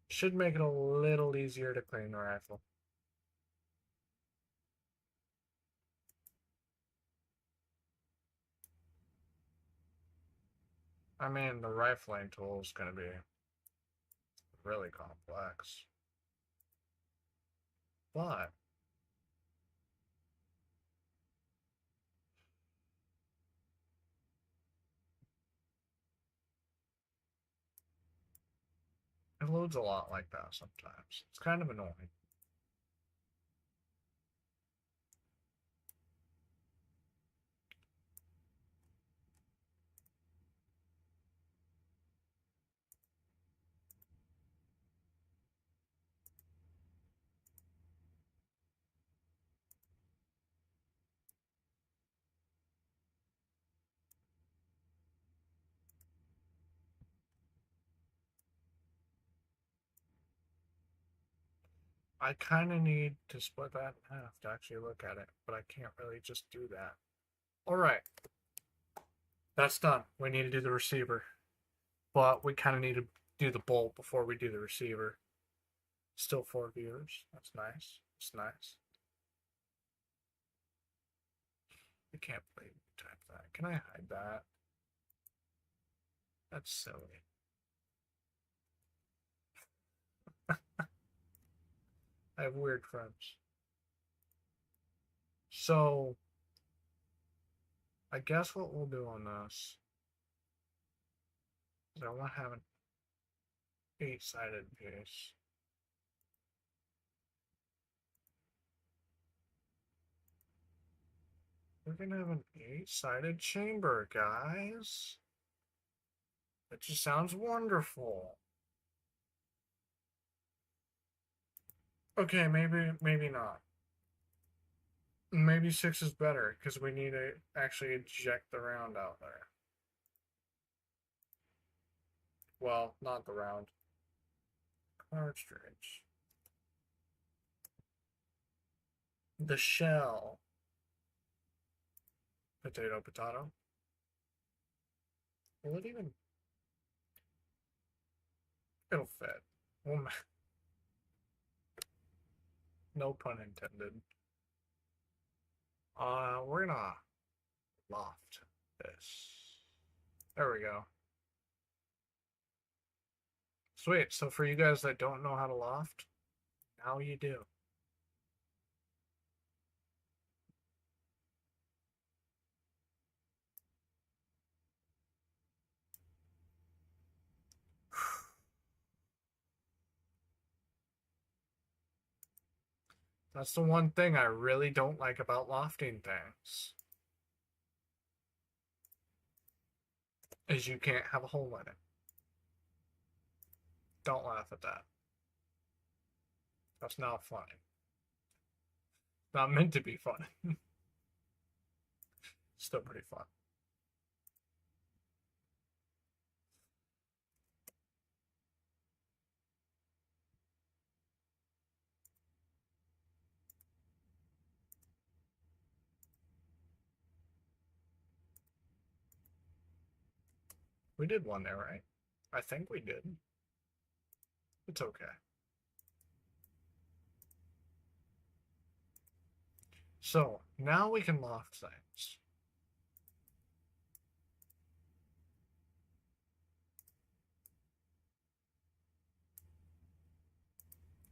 [SPEAKER 2] Should make it a little easier to clean the rifle. I mean, the rifling tool is going to be really complex. But it loads a lot like that sometimes. It's kind of annoying. I kind of need to split that in half to actually look at it, but I can't really just do that. All right, that's done. We need to do the receiver, but we kind of need to do the bolt before we do the receiver. Still 4 viewers. That's nice. That's nice. I can't believe you typed that. Can I hide that? That's silly. I have weird friends. So, I guess what we'll do on this is I want to have an 8-sided piece. We're gonna have an 8-sided chamber, guys. That just sounds wonderful. Okay, maybe not. Maybe 6 is better because we need to actually eject the round out there. Well, not the round. Cartridge. The shell. Potato, potato. Will it even? It'll fit. Well, no pun intended. We're gonna loft this. There we go. Sweet. So for you guys that don't know how to loft, now you do. That's the one thing I really don't like about lofting things. Is you can't have a hole in it. Don't laugh at that. That's not funny. Not meant to be funny. Still pretty fun. We did one there, right? I think we did. It's okay. So, now we can loft things.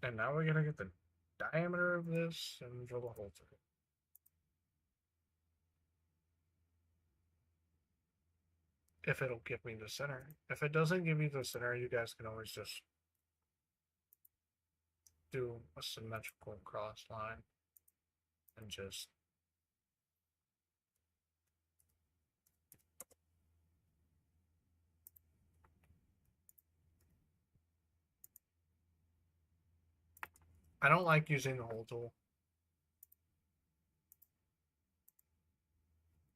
[SPEAKER 2] And now we're gonna get the diameter of this and drill a hole through it. If it'll give me the center. If it doesn't give you the center, you guys can always just do a symmetrical cross line and just I don't like using the hole tool.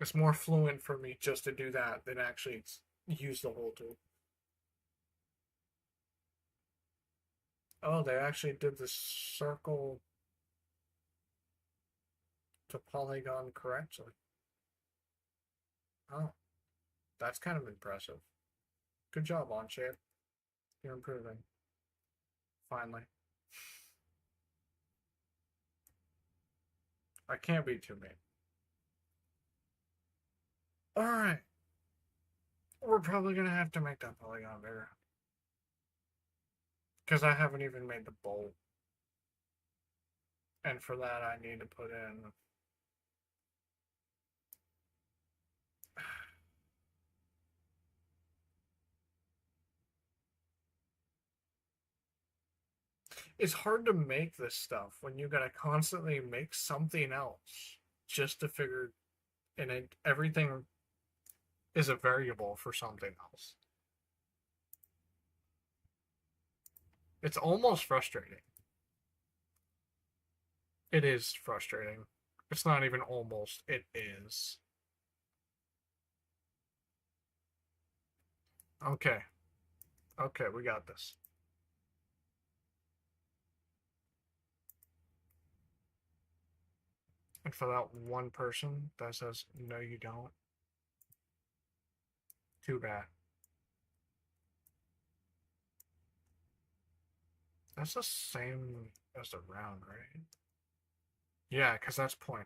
[SPEAKER 2] It's more fluent for me just to do that than actually use the hole tool. Oh, they actually did the circle to polygon correctly. Oh, that's kind of impressive. Good job, Onshape. You're improving. Finally. I can't be too mean. Alright. We're probably going to have to make that polygon bigger. Because I haven't even made the bolt. And for that, I need to put in... It's hard to make this stuff when you gotta constantly make something else just to figure... And everything is a variable for something else. It's almost frustrating. It is frustrating. It's not even almost. It is. Okay. Okay, we got this. And for that one person that says, no, you don't, too bad. That's the same as the round, right? Yeah, because that's .05.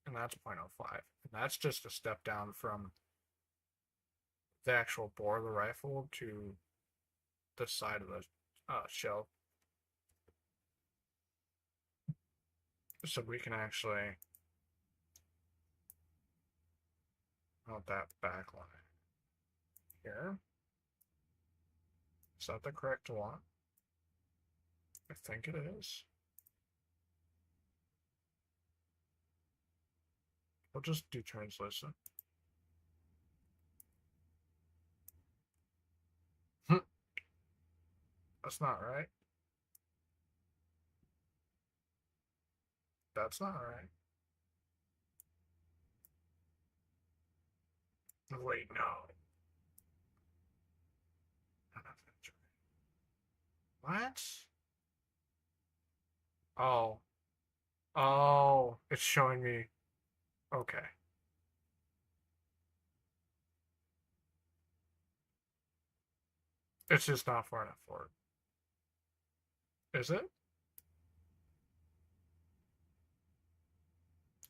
[SPEAKER 2] And that's .05. And that's just a step down from the actual bore of the rifle to the side of the shell. So we can actually mount that back line here. Is that the correct one? I think it is. We'll just do translation. That's not right. That's not right. Wait, no. What? Oh. Oh, it's showing me. Okay. It's just not far enough for it. Is it?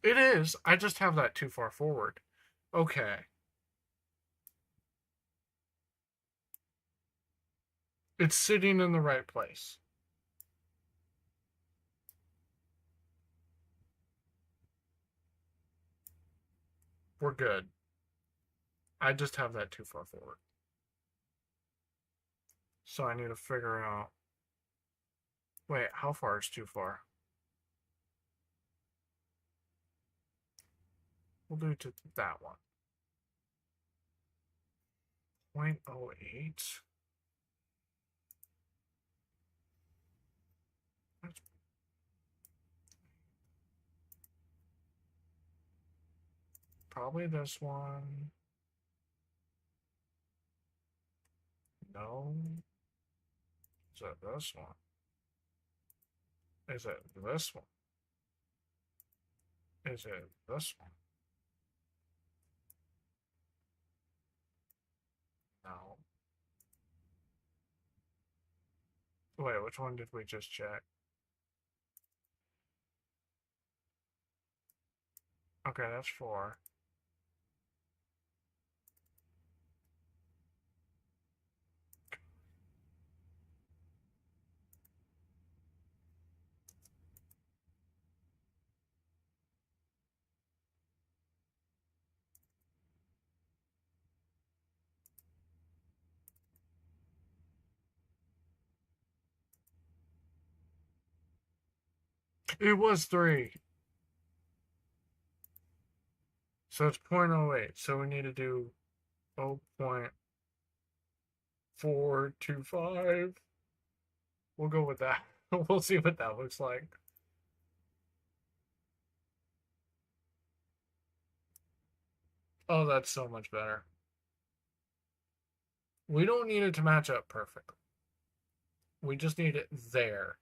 [SPEAKER 2] It is. I just have that too far forward. Okay. It's sitting in the right place. We're good. I just have that too far forward. So I need to figure out. Wait, how far is too far? We'll do to that one. 0.08. That's probably this one. No. Is it this one? Is it this one? Is it this one? No. Wait, which one did we just check? Okay, that's 4. It was 3. So it's 0.08. So we need to do 0.425. We'll go with that. We'll see what that looks like. Oh, that's so much better. We don't need it to match up perfectly. We just need it there.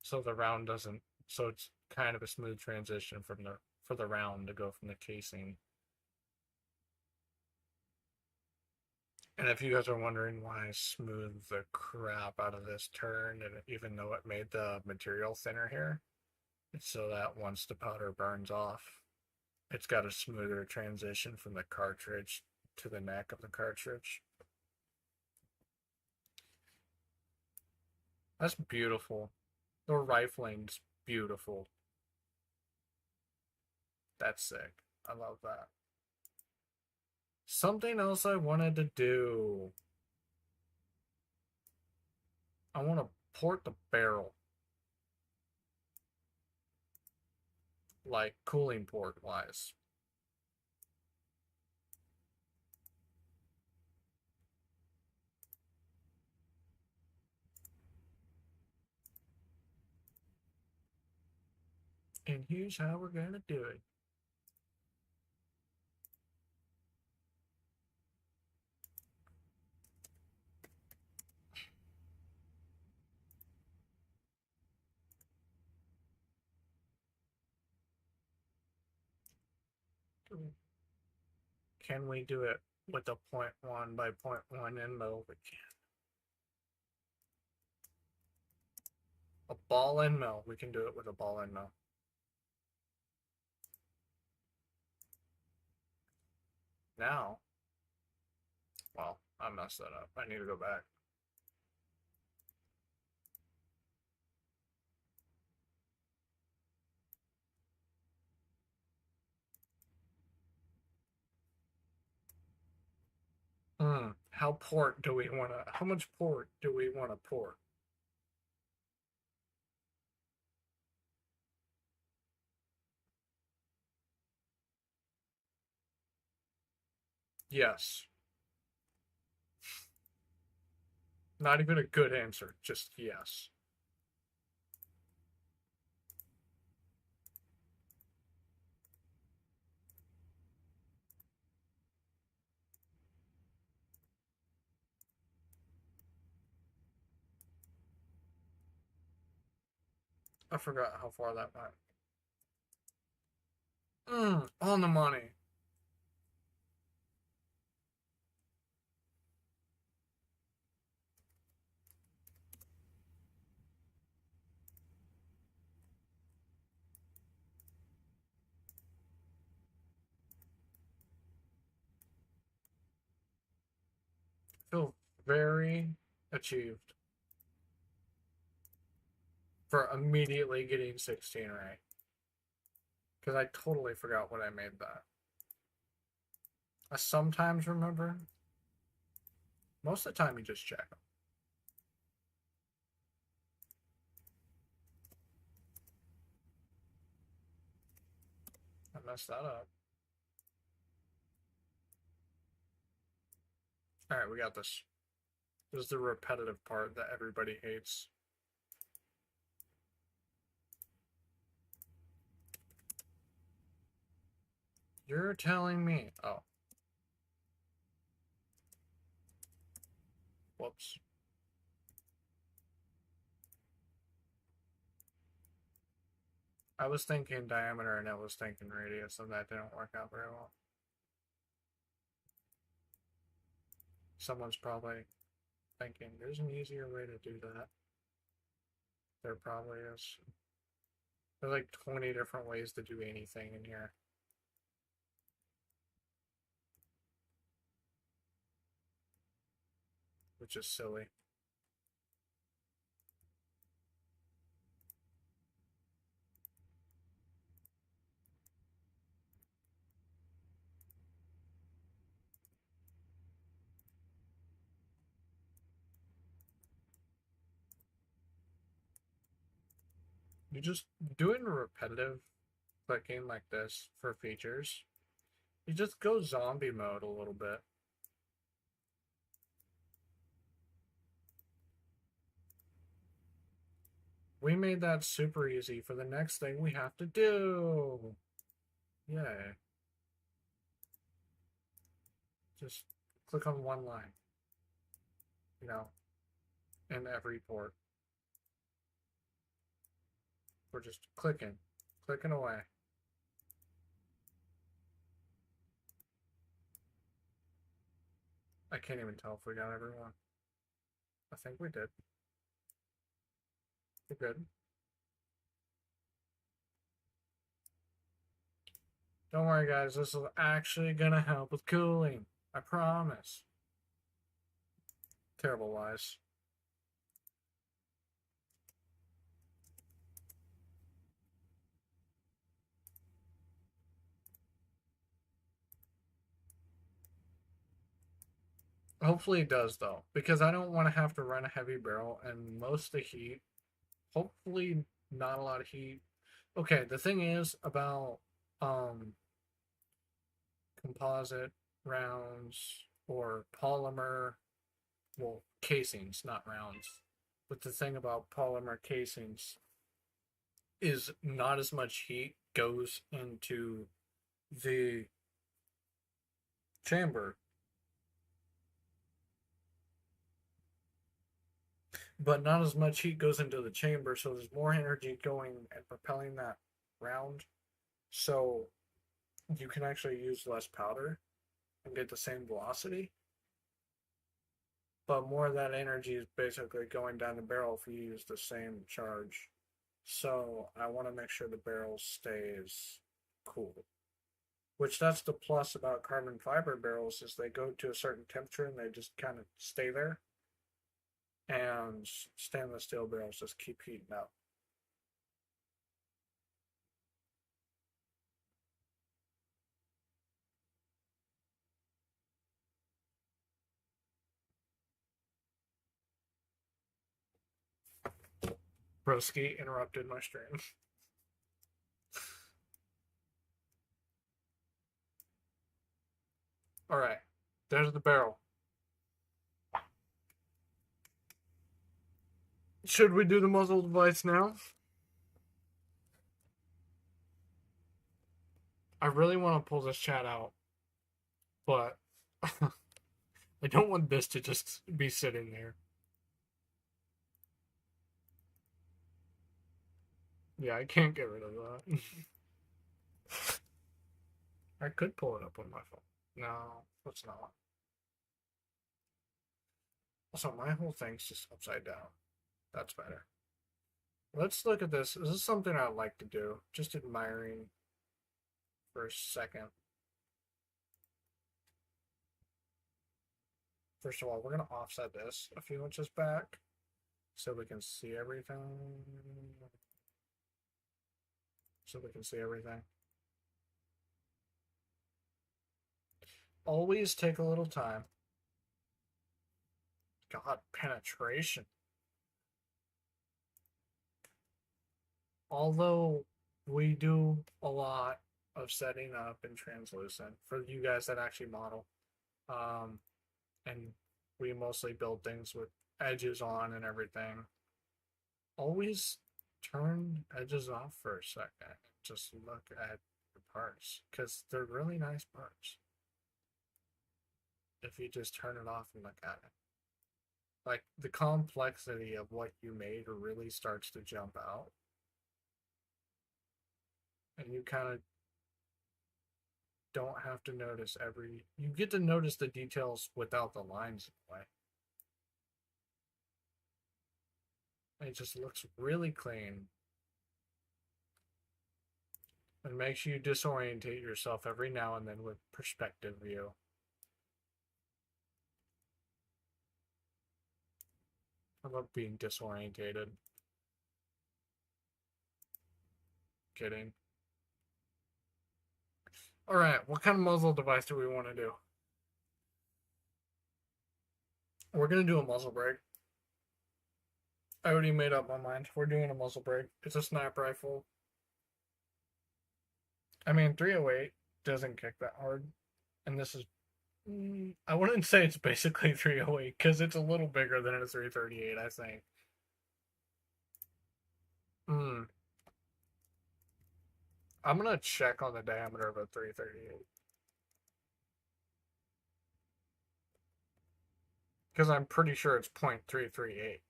[SPEAKER 2] So the round doesn't, so it's kind of a smooth transition for the round to go from the casing. And if you guys are wondering why I smoothed the crap out of this turn, and even though it made the material thinner here, it's so that once the powder burns off, it's got a smoother transition from the cartridge to the neck of the cartridge. That's beautiful. The rifling's beautiful. That's sick. I love that. Something else I wanted to do. I want to port the barrel. Like cooling port wise. And here's how we're going to do it. Can we do it with a 0.1 by 0.1 end mill? We can. A ball end mill. We can do it with a ball end mill. Now, well, I messed that up. I need to go back. How port do we want to? How much port do we want to port? Yes. Not even a good answer. Just yes. I forgot how far that went. On the money. Feel very achieved for immediately getting 16 right. Because I totally forgot what I made that. I sometimes remember. Most of the time, you just check them. I messed that up. Alright, we got this. This is the repetitive part that everybody hates. You're telling me. Oh. Whoops. I was thinking diameter and I was thinking radius, and that didn't work out very well. Someone's probably thinking there's an easier way to do that. There probably is. There's like 20 different ways to do anything in here. Which is silly. You just doing repetitive clicking like this for features. You just go zombie mode a little bit. We made that super easy for the next thing we have to do. Yay. Just click on one line. You know, in every port. We're just clicking away. I can't even tell if we got everyone. I think we did. We're good. Don't worry, guys. This is actually gonna help with cooling. I promise. Terrible lies. Hopefully it does, though, because I don't want to have to run a heavy barrel and most of the heat. Hopefully not a lot of heat. Okay, the thing is about composite rounds or polymer, well, casings, not rounds. But the thing about polymer casings is not as much heat goes into the chamber, but not as much heat goes into the chamber, so there's more energy going and propelling that round. So you can actually use less powder and get the same velocity, but more of that energy is basically going down the barrel if you use the same charge. So I want to make sure the barrel stays cool. Which that's the plus about carbon fiber barrels is they go to a certain temperature and they just kind of stay there. And stainless steel barrels just keep heating up. Broski interrupted my stream. Alright, there's the barrel. Should we do the muzzle device now? I really want to pull this chat out, but I don't want this to just be sitting there. Yeah, I can't get rid of that. I could pull it up on my phone. No, let's not. Also, my whole thing's just upside down. That's better. Let's look at this. This is something I like to do. Just admiring for a second. First of all, we're going to offset this a few inches back so we can see everything. Always take a little time. God, penetration. Although we do a lot of setting up in translucent for you guys that actually model. And we mostly build things with edges on and everything. Always turn edges off for a second. Just look at the parts because they're really nice parts. If you just turn it off and look at it, like the complexity of what you made really starts to jump out, and you kind of don't have to notice you get to notice the details without the lines in the way. It just looks really clean and makes you disorientate yourself every now and then with perspective view. I love being disorientated. Kidding. Alright, what kind of muzzle device do we want to do? We're going to do a muzzle brake. I already made up my mind. We're doing a muzzle brake. It's a sniper rifle. I mean, 308 doesn't kick that hard. And this is... I wouldn't say it's basically 308 because it's a little bigger than a 338, I think. I'm going to check on the diameter of a 338. Because I'm pretty sure it's 0.338.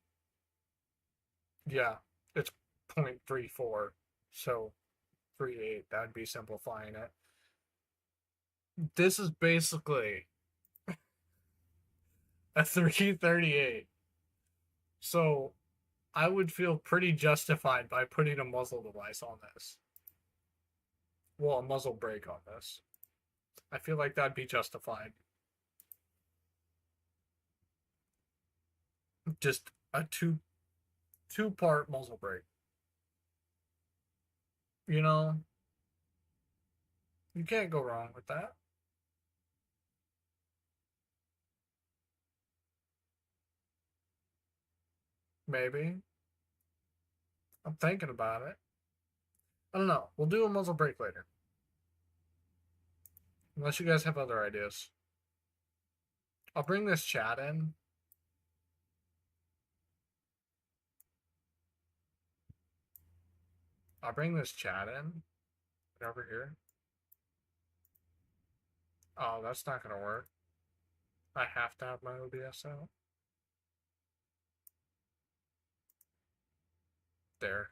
[SPEAKER 2] Yeah, it's 0.34. So 38, that'd be simplifying it. This is basically a 338. So I would feel pretty justified by putting a muzzle device on this. Well, a muzzle brake on this. I feel like that'd be justified. Just a two-part muzzle brake. You know, you can't go wrong with that. Maybe. I'm thinking about it. I don't know. We'll do a muzzle brake later. Unless you guys have other ideas. I'll bring this chat in. I'll bring this chat in. Over here. Oh, that's not going to work. I have to have my OBS out. There.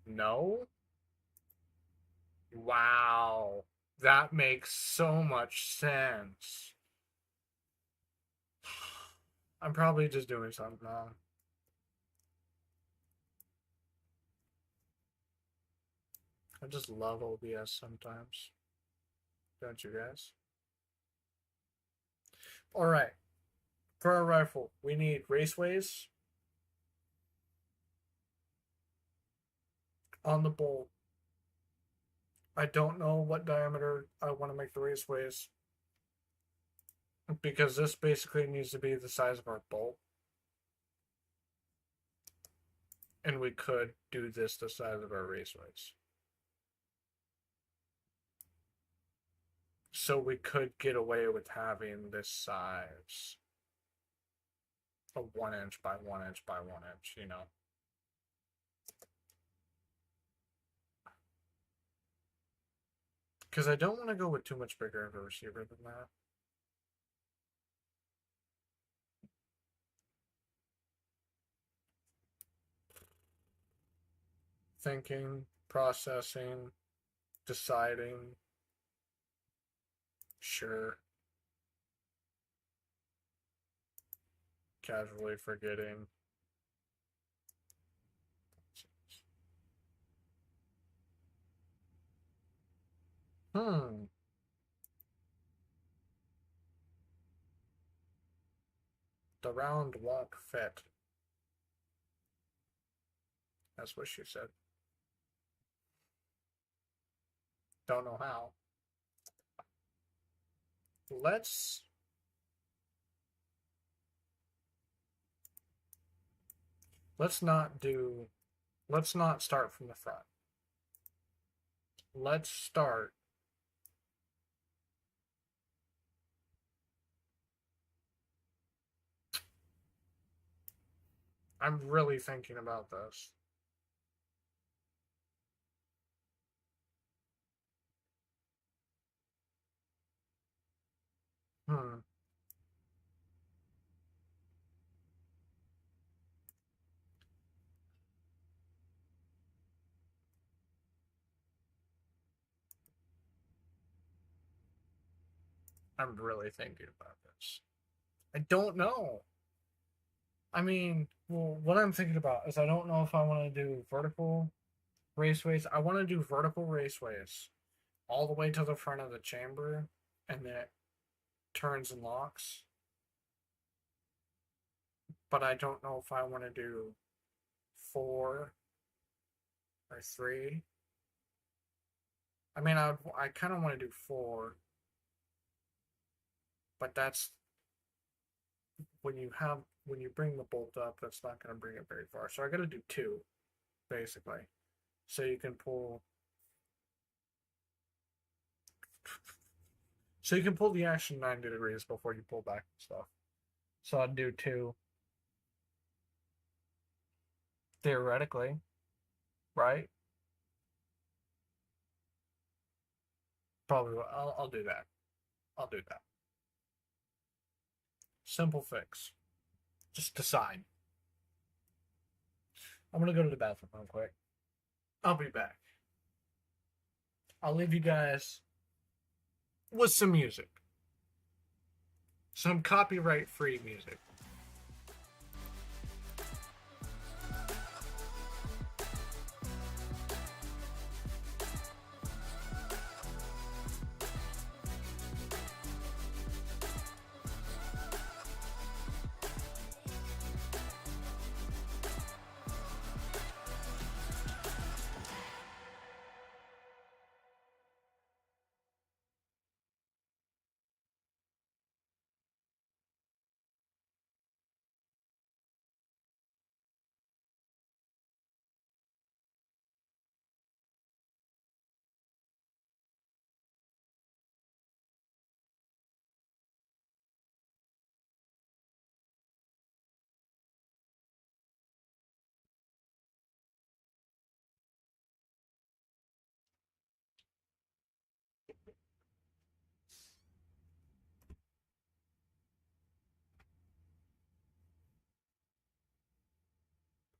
[SPEAKER 2] No? Wow. That makes so much sense. I'm probably just doing something wrong. I just love OBS sometimes. Don't you guys? Alright. For our rifle, we need raceways on the bolt. I don't know what diameter I want to make the raceways because this basically needs to be the size of our bolt. And we could do this the size of our raceways. So we could get away with having this size of 1 inch by 1 inch by 1 inch, you know. Because I don't want to go with too much bigger of a receiver than that. Thinking, processing, deciding. Sure. Casually forgetting. Hmm. The round won't fit. That's what she said. Don't know how. Let's not do, let's not start from the front. Let's start I'm really thinking about this. Hmm. I'm really thinking about this. I don't know. I mean, well, what I'm thinking about is I don't know if I want to do vertical raceways. I want to do vertical raceways all the way to the front of the chamber and then it turns and locks. But I don't know if I want to do 4 or 3. I mean, I kind of want to do 4, but that's when you bring the bolt up, that's not going to bring it very far. So I got to do 2, basically. So you can pull. So you can pull the action 90 degrees before you pull back and stuff. So I'd do 2. Theoretically, right? Probably. I'll do that. I'll do that. Simple fix. Just decide. I'm gonna go to the bathroom real quick. I'll be back. I'll leave you guys with some music. Some copyright free music.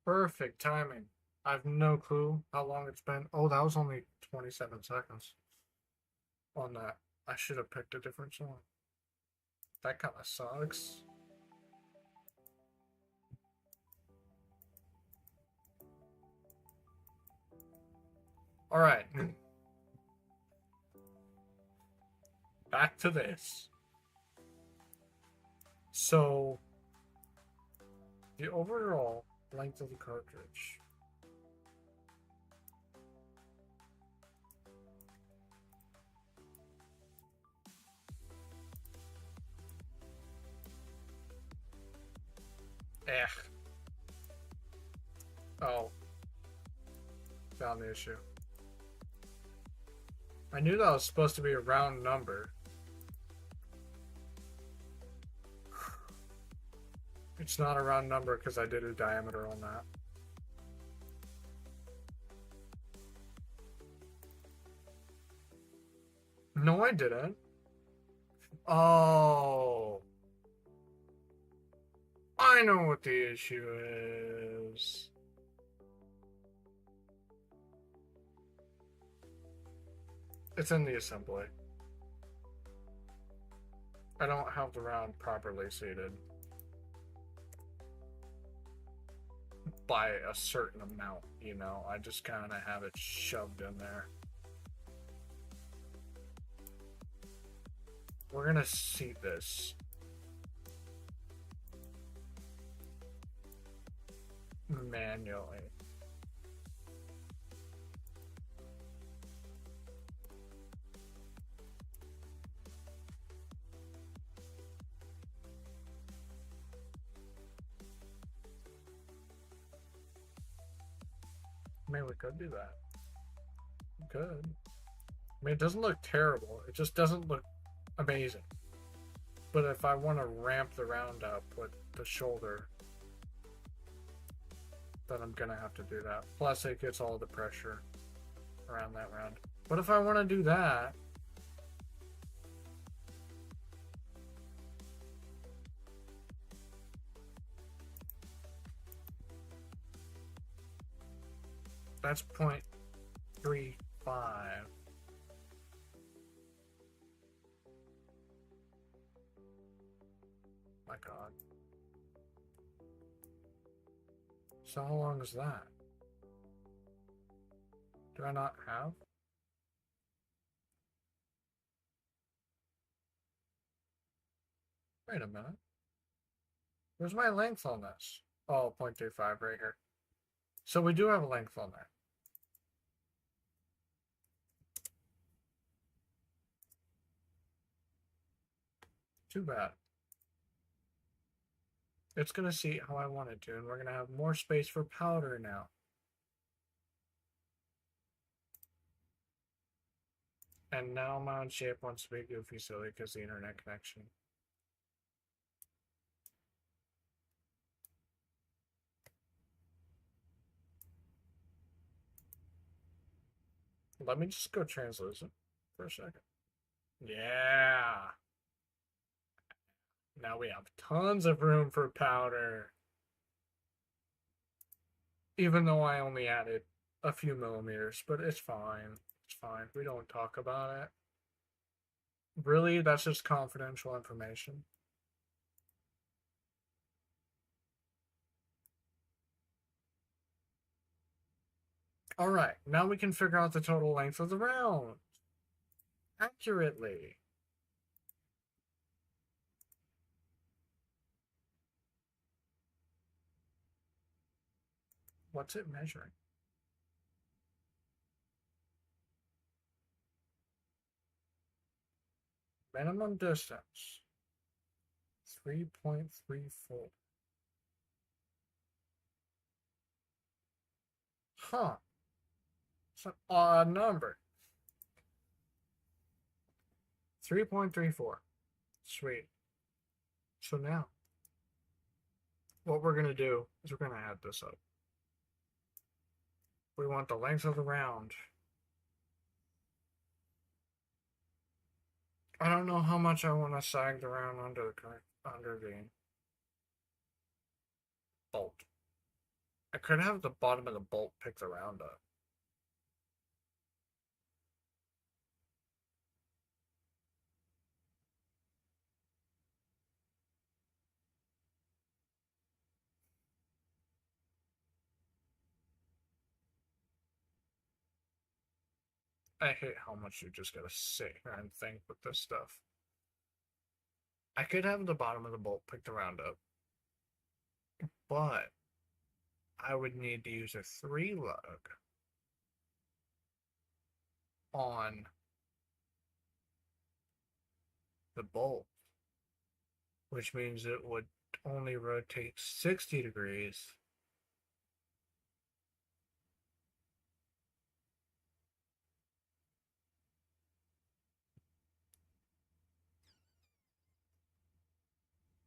[SPEAKER 2] Perfect timing. I have no clue how long it's been. Oh, that was only 27 seconds on that. I should have picked a different song. That kind of sucks. All right. Back to this. So, the overall length of the cartridge. Oh. Found the issue. I knew that was supposed to be a round number. It's not a round number because I did a diameter on that. No, I didn't. Oh. I know what the issue is. It's in the assembly. I don't have the round properly seated by a certain amount, you know. I just kind of have it shoved in there. We're gonna seat this manually. I mean, we could do that. We could. I mean, it doesn't look terrible. It just doesn't look amazing. But if I want to ramp the round up with the shoulder, then I'm gonna have to do that. Plus, it gets all the pressure around that round. But if I want to do that, that's 0.35. My God. So how long is that? Do I not have? Wait a minute. Where's my length on this? Oh, 0.35 right here. So we do have a length on there. Too bad. It's going to see how I want it to, and we're going to have more space for powder now. And now my Onshape wants to be goofy silly because the internet connection. Let me just go translucent for a second. Yeah. Now we have tons of room for powder. Even though I only added a few millimeters, but it's fine. It's fine. We don't talk about it. Really, that's just confidential information. All right, now we can figure out the total length of the round accurately. What's it measuring? Minimum distance, 3.34. Huh. It's an odd number. 3.34. Sweet. So now, what we're going to do is we're going to add this up. We want the length of the round. I don't know how much I want to sag the round under the bolt. I could have the bottom of the bolt pick the round up. I hate how much you just gotta sit here and think with this stuff. I could have the bottom of the bolt picked around up, but I would need to use a 3 lug on the bolt, which means it would only rotate 60 degrees.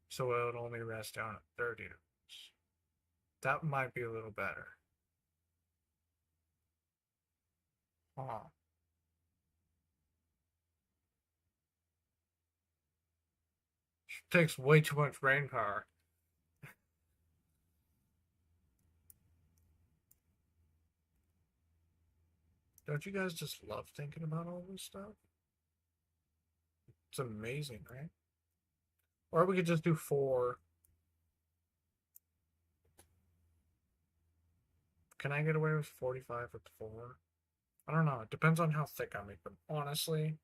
[SPEAKER 2] So it would only rest down at 30 degrees. That might be a little better. Oh. Takes way too much brain power. Don't you guys just love thinking about all this stuff? It's amazing, right? Or we could just do 4. Can I get away with 45 with 4? I don't know. It depends on how thick I make them. Honestly,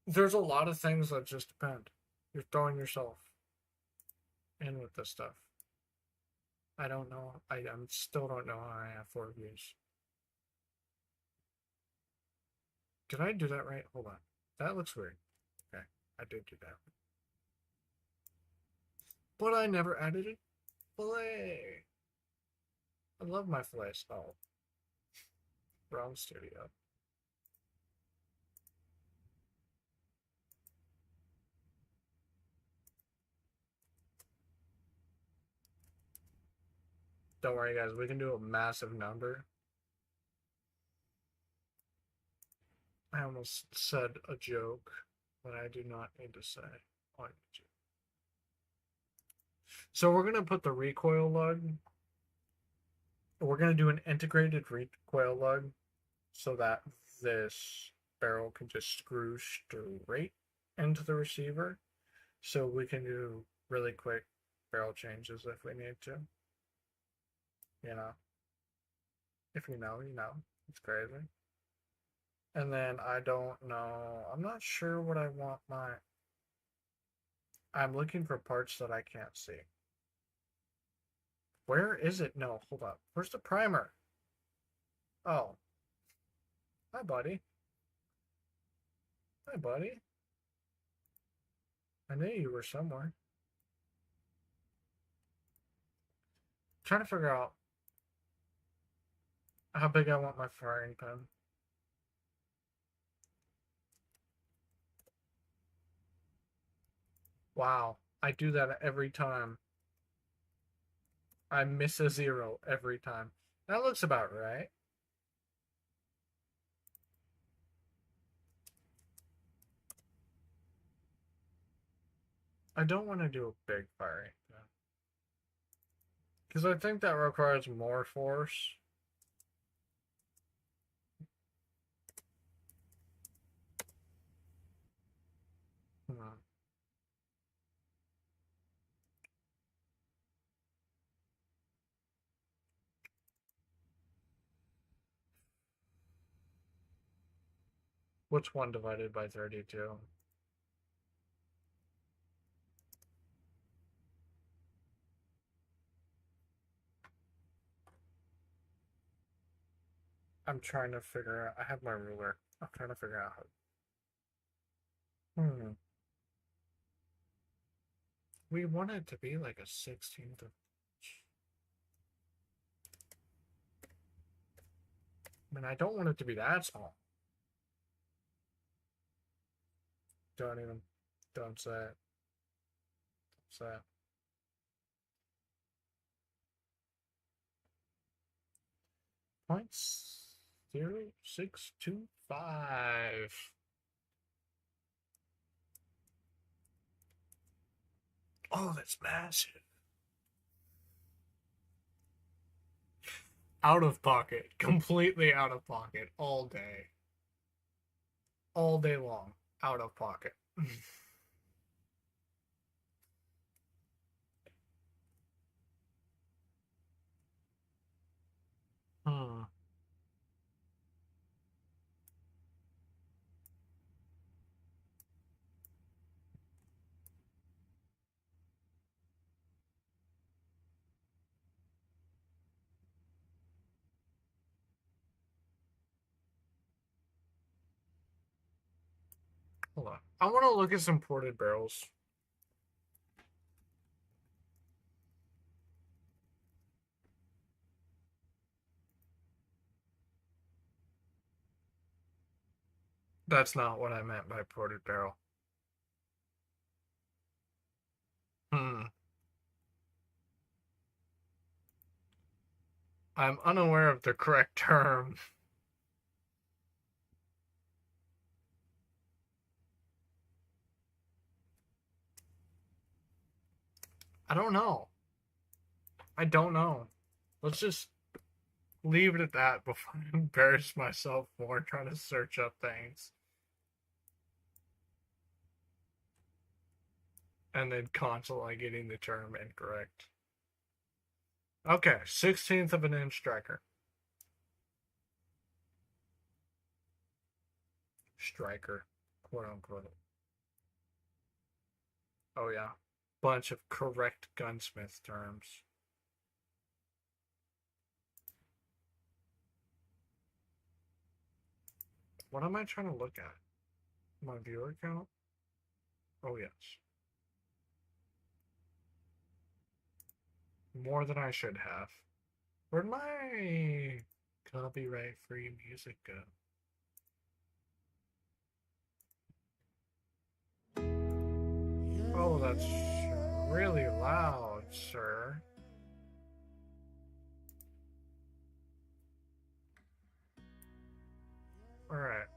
[SPEAKER 2] there's a lot of things that just depend. You're throwing yourself in with this stuff. I don't know. I still don't know how I have 4 views. Did I do that right? Hold on. That looks weird. Okay, I did do that. But I never added a fillet. I love my fillet style. Wrong studio. Don't worry, guys. We can do a massive number. I almost said a joke, but I do not need to say on YouTube. So we're going to put the recoil lug. We're going to do an integrated recoil lug so that this barrel can just screw straight into the receiver. So we can do really quick barrel changes if we need to. You know. If you know, you know. It's crazy. And then I don't know. I'm not sure what I want my... I'm looking for parts that I can't see. Where is it? No, hold up. Where's the primer? Oh. Hi, buddy. Hi, buddy. I knew you were somewhere. I'm trying to figure out how big I want my frying pan. Wow. I do that every time. I miss a 0 every time. That looks about right. I don't want to do a big frying pan. Because I think that requires more force. Hmm. What's 1 divided by 32? I'm trying to figure out. I have my ruler. I'm trying to figure out how. We want it to be like a 16th of. I mean, I don't want it to be that small. Don't even. Don't say it. Say it. 0.0625. Oh, that's massive. Out of pocket. Completely out of pocket. All day. All day long. Out of pocket. Hmm. Hold on. I want to look at some ported barrels. That's not what I meant by ported barrel. I'm unaware of the correct term. I don't know. I don't know. Let's just leave it at that before I embarrass myself more trying to search up things. And then constantly getting the term incorrect. Okay, 16th of an inch striker. Striker, quote unquote. Oh, yeah. Bunch of correct gunsmith terms. What am I trying to look at? My viewer count? Oh, yes. More than I should have. Where'd my copyright free music go? Oh, that's really loud, sir. Alright.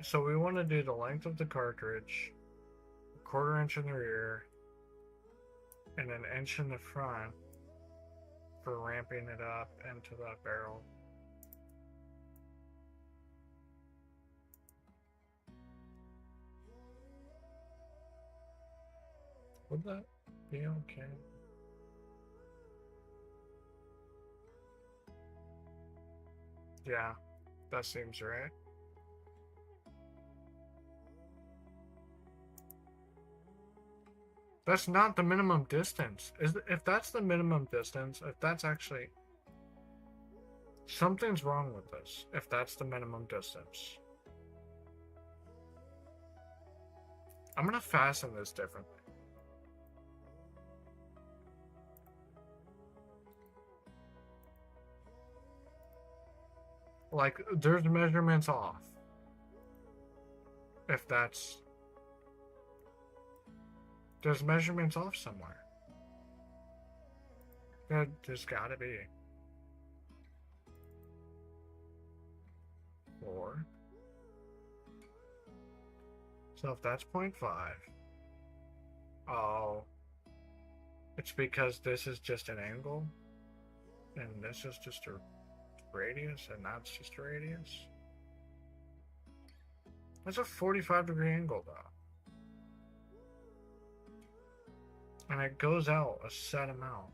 [SPEAKER 2] So we want to do the length of the cartridge, a 1/4 inch in the rear, and an inch in the front for ramping it up into the barrel. Would that be okay? Yeah, that seems right. That's not the minimum distance. If that's the minimum distance, if that's actually something's wrong with this, if that's the minimum distance. I'm gonna fasten this differently. Like, there's measurements off. If that's... There's measurements off somewhere. There's gotta be. 4. So if that's 0.5... Oh... It's because this is just an angle? And this is just a radius, and that's just a radius? That's a 45-degree angle, though. And it goes out a set amount.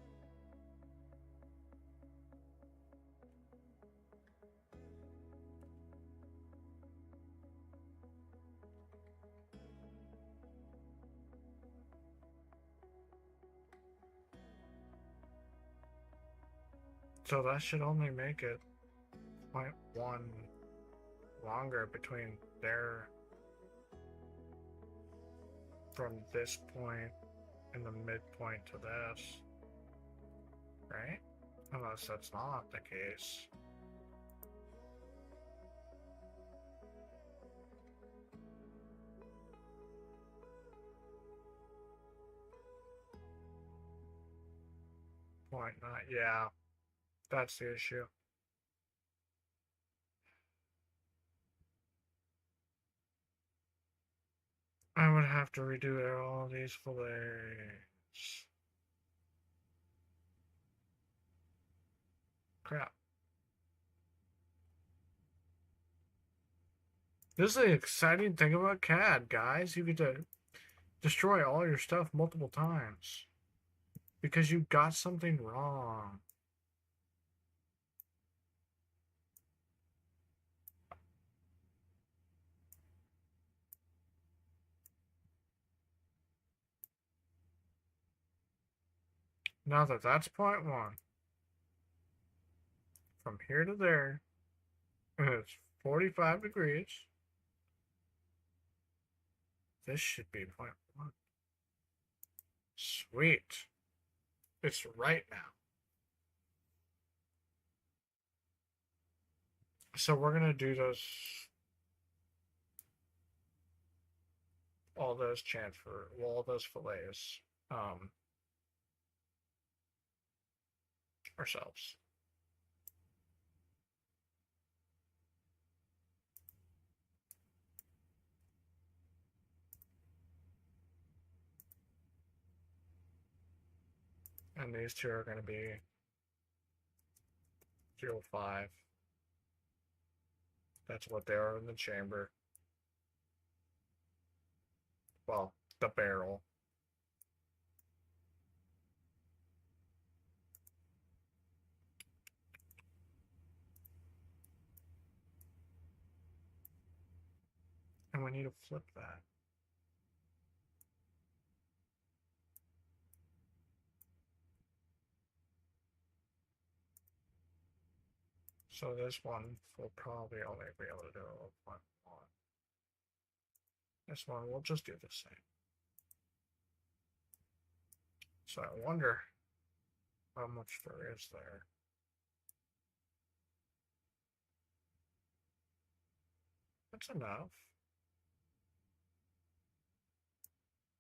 [SPEAKER 2] So that should only make it 0.1 longer between there from this point and the midpoint to this, right? Unless that's not the case. Point not, yeah, that's the issue. I would have to redo all these fillets. Crap. This is the exciting thing about CAD, guys. You get to destroy all your stuff multiple times because you got something wrong. Now that that's 0.1, from here to there, and it's 45 degrees, This should be 0.1. Sweet. It's right now. So we're gonna do all those transfer, well, all those fillets, ourselves. And these two are gonna be 0.5. That's what they are in the chamber. Well, the barrel. And we need to flip that. So this one will probably only be able to do 0.1. This one we'll just do the same. So I wonder how much there is there. That's enough.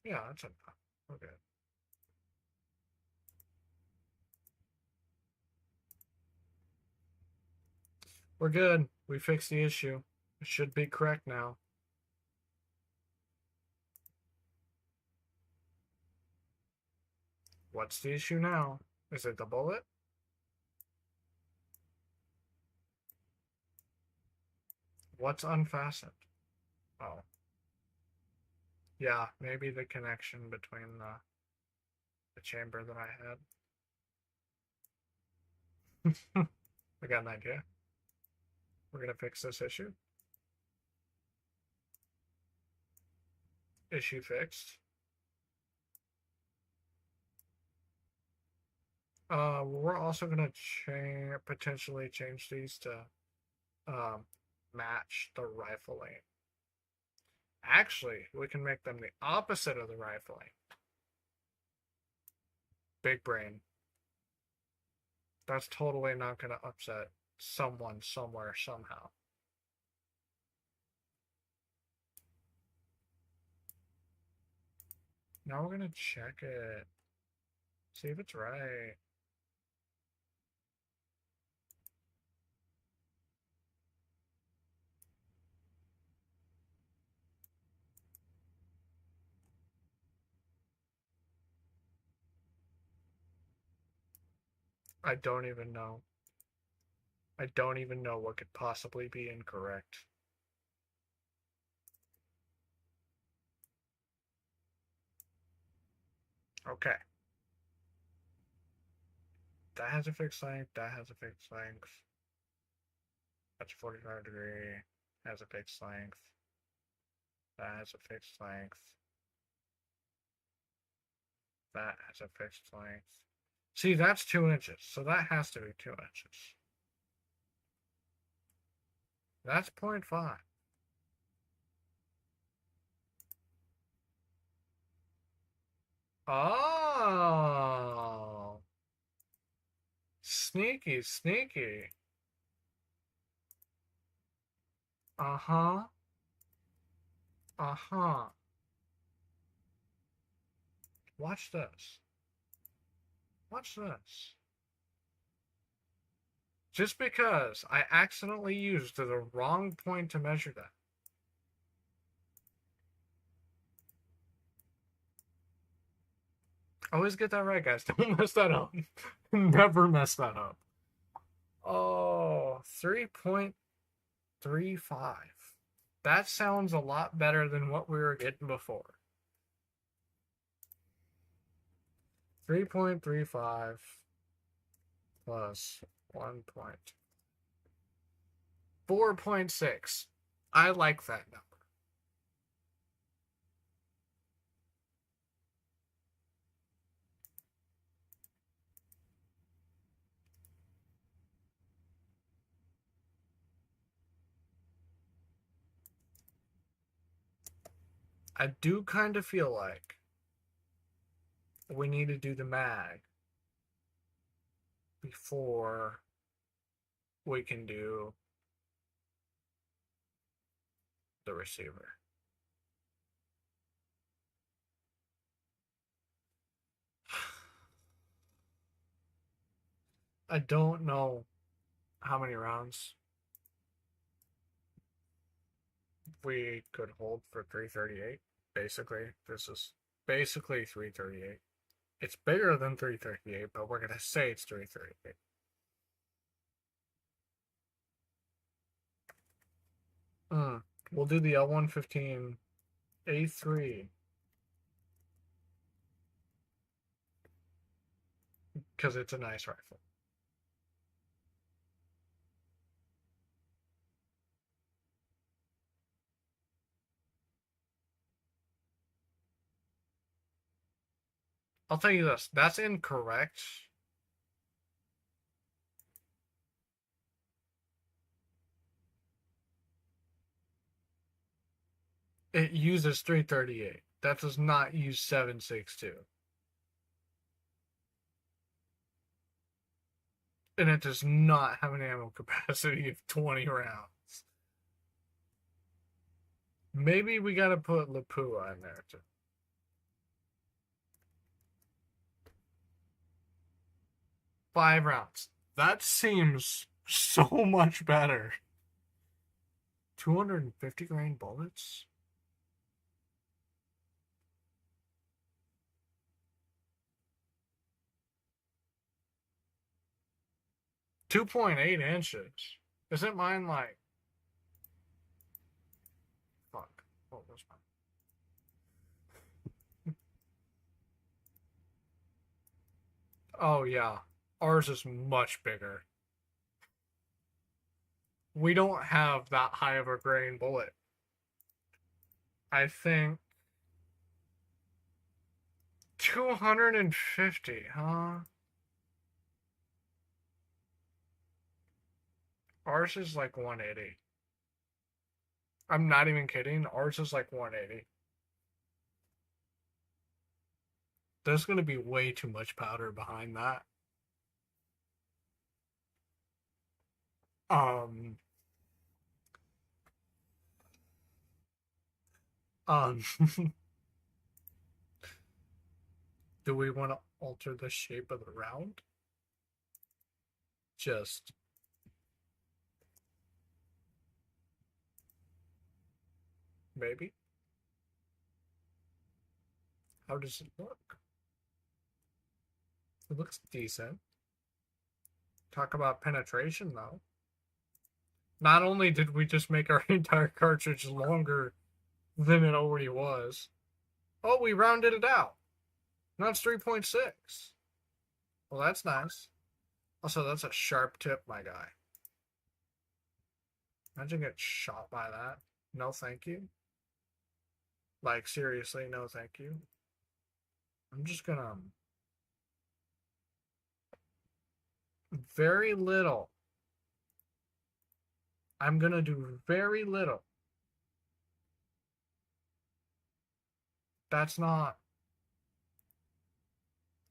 [SPEAKER 2] Yeah, that's enough. Okay. We're good. We fixed the issue. It should be correct now. What's the issue now? Is it the bullet? What's unfastened? Oh. Yeah, maybe the connection between the chamber that I had. I got an idea. We're gonna fix this issue. Issue fixed. We're also gonna potentially change these to match the rifling. Actually, we can make them the opposite of the rifling. Big brain. That's totally not gonna upset someone somewhere somehow. Now we're gonna check it. See if it's right. I don't even know. I don't even know what could possibly be incorrect. Okay. That has a fixed length. That has a fixed length. That's 45 degree. Has a fixed length. That has a fixed length. That has a fixed length. See, that's 2 inches, so that has to be 2 inches. That's 0.5. Oh. Sneaky, sneaky. Uh-huh. Uh-huh. Watch this. Watch this. Just because I accidentally used the wrong point to measure that. Always get that right, guys. Don't mess that up. Never mess that up. Oh, 3.35. That sounds a lot better than what we were getting before. 3.35 plus 4.6. I like that number. I do kind of feel like we need to do the mag before we can do the receiver. I don't know how many rounds we could hold for 338. Basically, this is basically 338. It's bigger than 338, but we're going to say it's 338. We'll do the L115 A3 because it's a nice rifle. I'll tell you this, that's incorrect. It uses 338. That does not use 7.62. And it does not have an ammo capacity of 20 rounds. Maybe we gotta put Lapua in there too. 5 rounds. That seems so much better. 250 grain bullets? .8 inches. Isn't mine like... Fuck. What was mine? Oh, yeah. Ours is much bigger. We don't have that high of a grain bullet. I think 250, huh? Ours is like 180. I'm not even kidding. Ours is like 180. There's going to be way too much powder behind that. Um, um, do we want to alter the shape of the round? Just maybe. How does it look? It looks decent. Talk about penetration, though. Not only did we just make our entire cartridge longer than it already was, oh, we rounded it out. Now it's 3.6. Well, that's nice. Also, that's a sharp tip, my guy. Imagine get shot by that. No, thank you. Like, seriously, no, thank you. I'm just gonna... Very little. I'm gonna do very little. That's not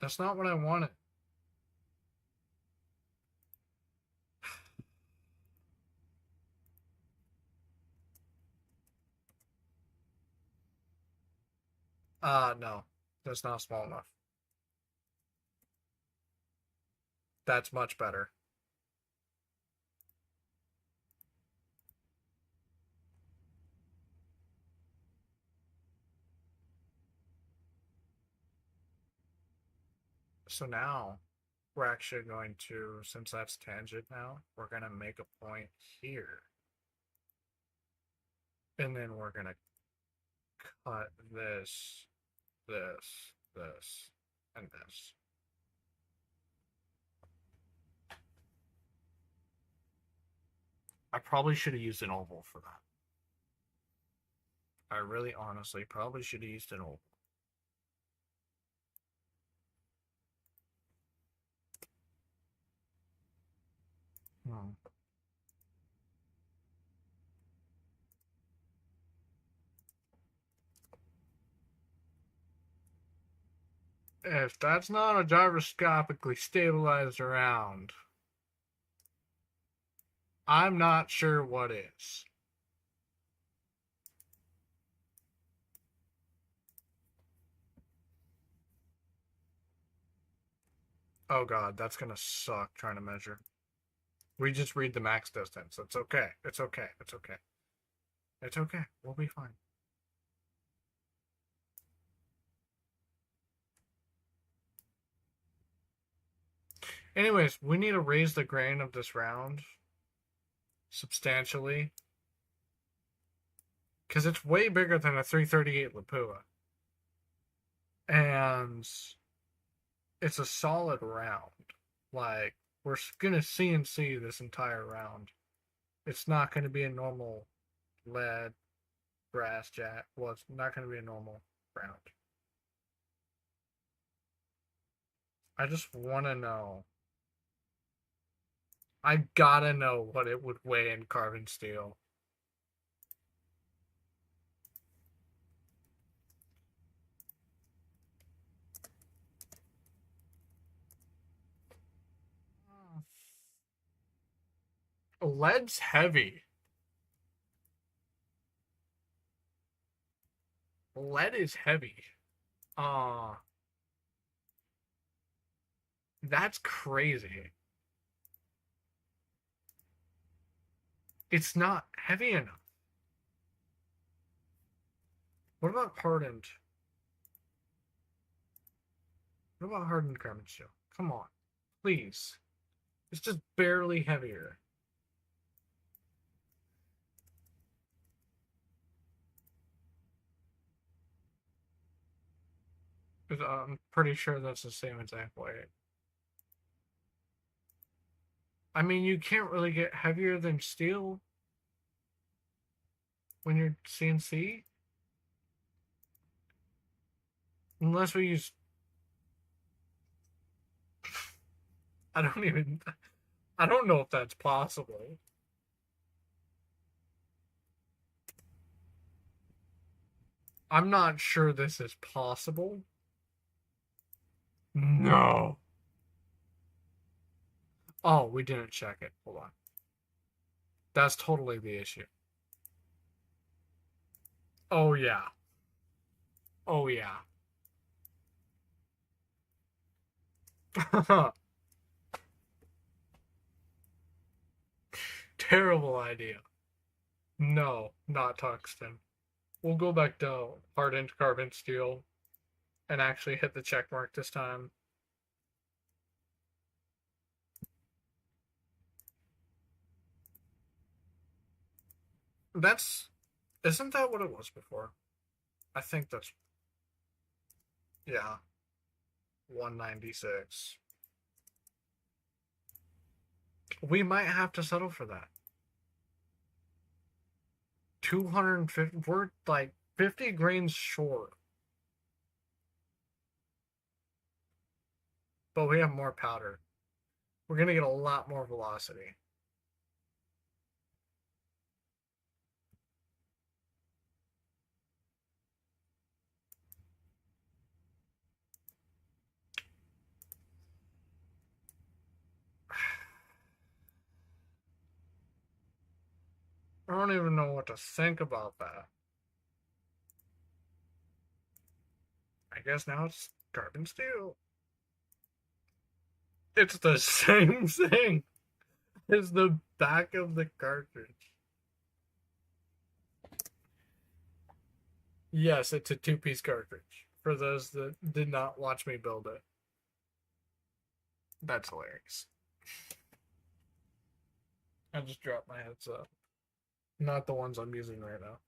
[SPEAKER 2] what I wanted. No. That's not small enough. That's much better. So now we're actually going to, since that's tangent now, we're going to make a point here. And then we're going to cut this, this, this, and this. I probably should have used an oval for that. I really honestly probably should have used an oval. Hmm. If that's not a gyroscopically stabilized round, I'm not sure what is. Oh god, that's gonna suck trying to measure. We just read the max distance. It's okay. It's okay. It's okay. It's okay. We'll be fine. Anyways, we need to raise the grain of this round substantially because it's way bigger than a 338 Lapua. And it's a solid round. Like, we're going to CNC this entire round. It's not going to be a normal lead, brass jack. Well, it's not going to be a normal round. I just want to know. I gotta know what it would weigh in carbon steel. Lead's heavy. Lead is heavy. Uh, that's crazy. It's not heavy enough. What about hardened? What about hardened carbon steel? Come on, please. It's just barely heavier. I'm pretty sure that's the same exact weight. I mean, you can't really get heavier than steel when you're CNC. Unless we use... I don't know if that's possible. I'm not sure this is possible. No. Oh, we didn't check it. Hold on. That's totally the issue. Oh, yeah. Oh, yeah. Terrible idea. No, not tungsten. We'll go back to hardened carbon steel and actually hit the check mark this time. Isn't that what it was before? I think that's, yeah, 196. We might have to settle for that. 250, we're like 50 grains short. But we have more powder. We're going to get a lot more velocity. I don't even know what to think about that. I guess now it's carbon steel. It's the same thing as the back of the cartridge. Yes, it's a two-piece cartridge. For those that did not watch me build it. That's hilarious. I just dropped my headset. Not the ones I'm using right now.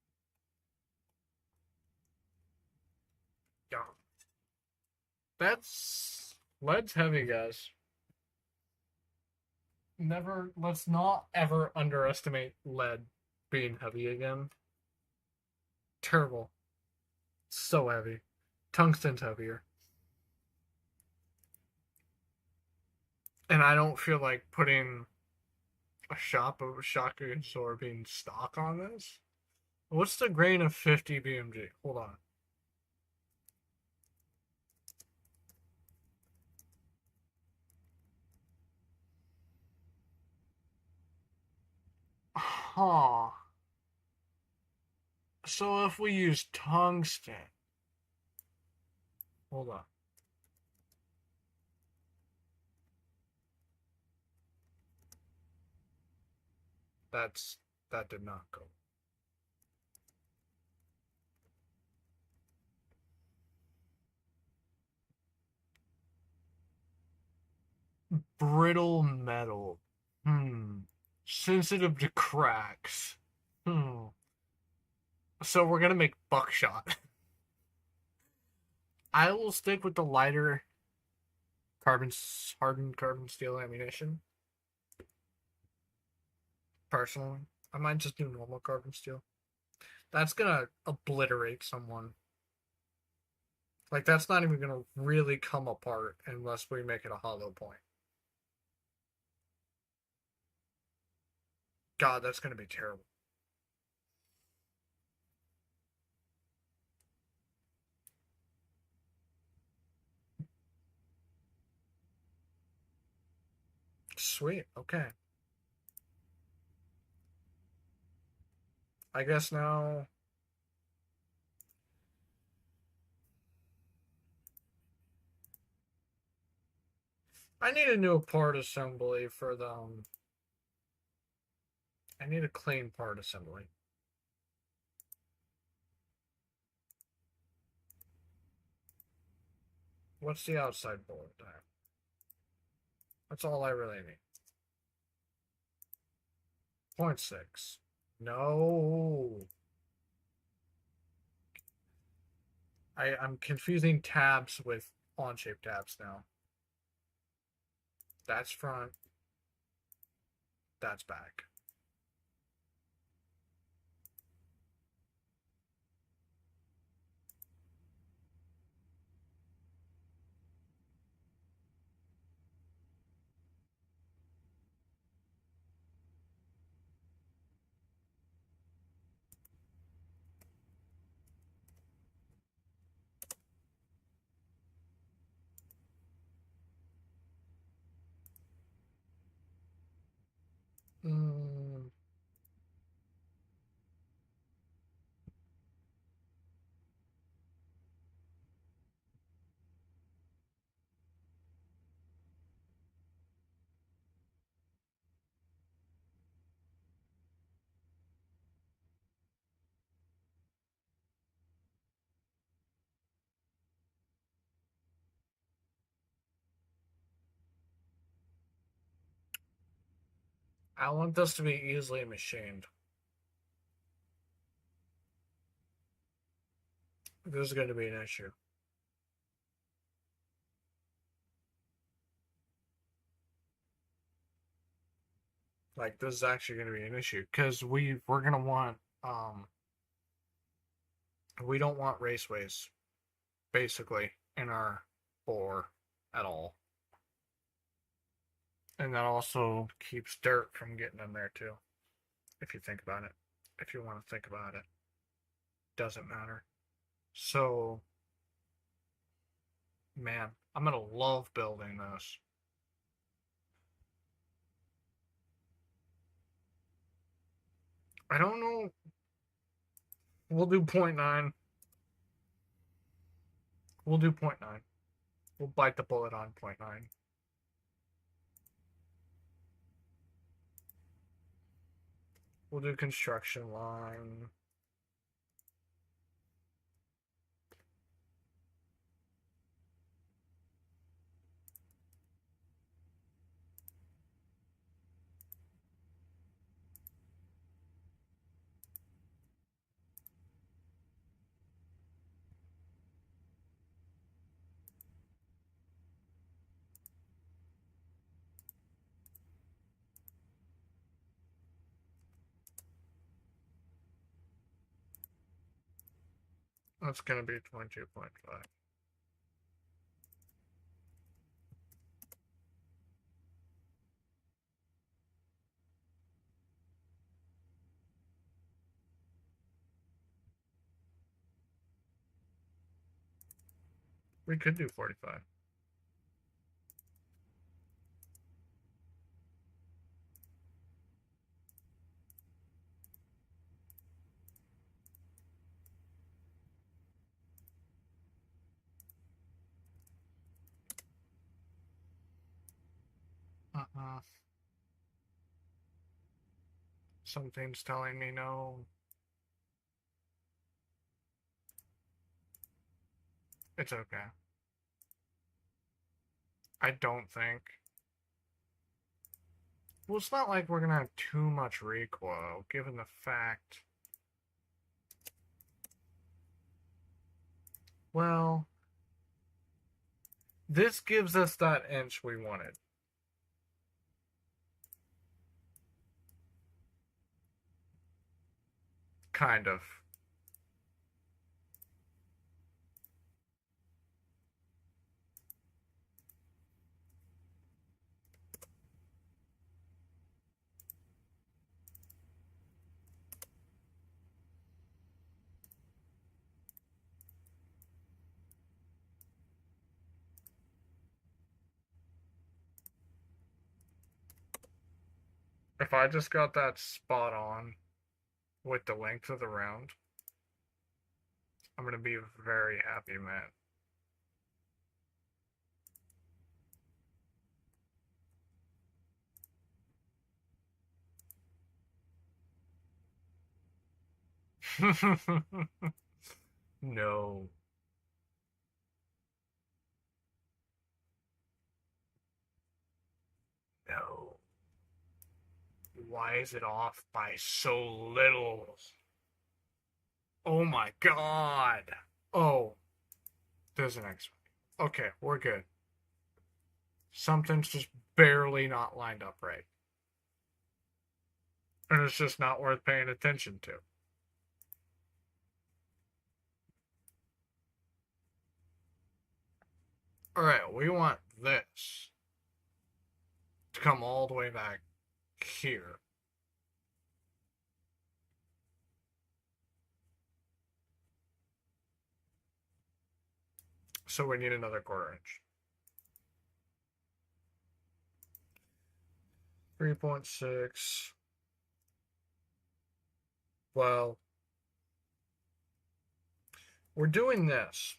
[SPEAKER 2] Yeah. Lead's heavy, guys. Let's not ever underestimate lead being heavy again. Terrible. So heavy. Tungsten's heavier. And I don't feel like putting a shock absorbing stock on this. What's the grain of 50 BMG? Hold on. Huh. So if we use tungsten, hold on. That's that did not go. Brittle metal. Hmm. Sensitive to cracks. Hmm. So we're gonna make buckshot. I will stick with the lighter carbon hardened carbon steel ammunition. Personally, I might just do normal carbon steel. That's gonna obliterate someone. Like that's not even gonna really come apart unless we make it a hollow point. God, that's gonna be terrible. Sweet. Okay. I guess now I need a new part assembly for the. I need a clean part assembly. What's the outside bullet time? That's all I really need. 0.6. No. I'm confusing tabs with Onshape tabs now. That's front. That's back. Mm, I want this to be easily machined. This is going to be an issue. Like this is actually going to be an issue because we're going to want we don't want raceways basically in our bore at all. And that also keeps dirt from getting in there too. If you think about it. If you want to think about it. Doesn't matter. So man, I'm gonna love building this. I don't know. We'll do 0.9. We'll do 0.9. We'll bite the bullet on 0.9. We'll do construction line. That's gonna be 22.5. We could do 45. Something's telling me no. It's okay. I don't think. Well, it's not like we're gonna have too much recoil, given the fact. Well, this gives us that inch we wanted. Kind of. If I just got that spot on with the length of the round, I'm gonna be a very happy man. No. No. Why is it off by so little? Oh my god. Oh, there's an X-ray. Okay, we're good. Something's just barely not lined up right. And it's just not worth paying attention to. Alright, we want this to come all the way back here. So we need another 1/4 inch. 3.6. Well, we're doing this.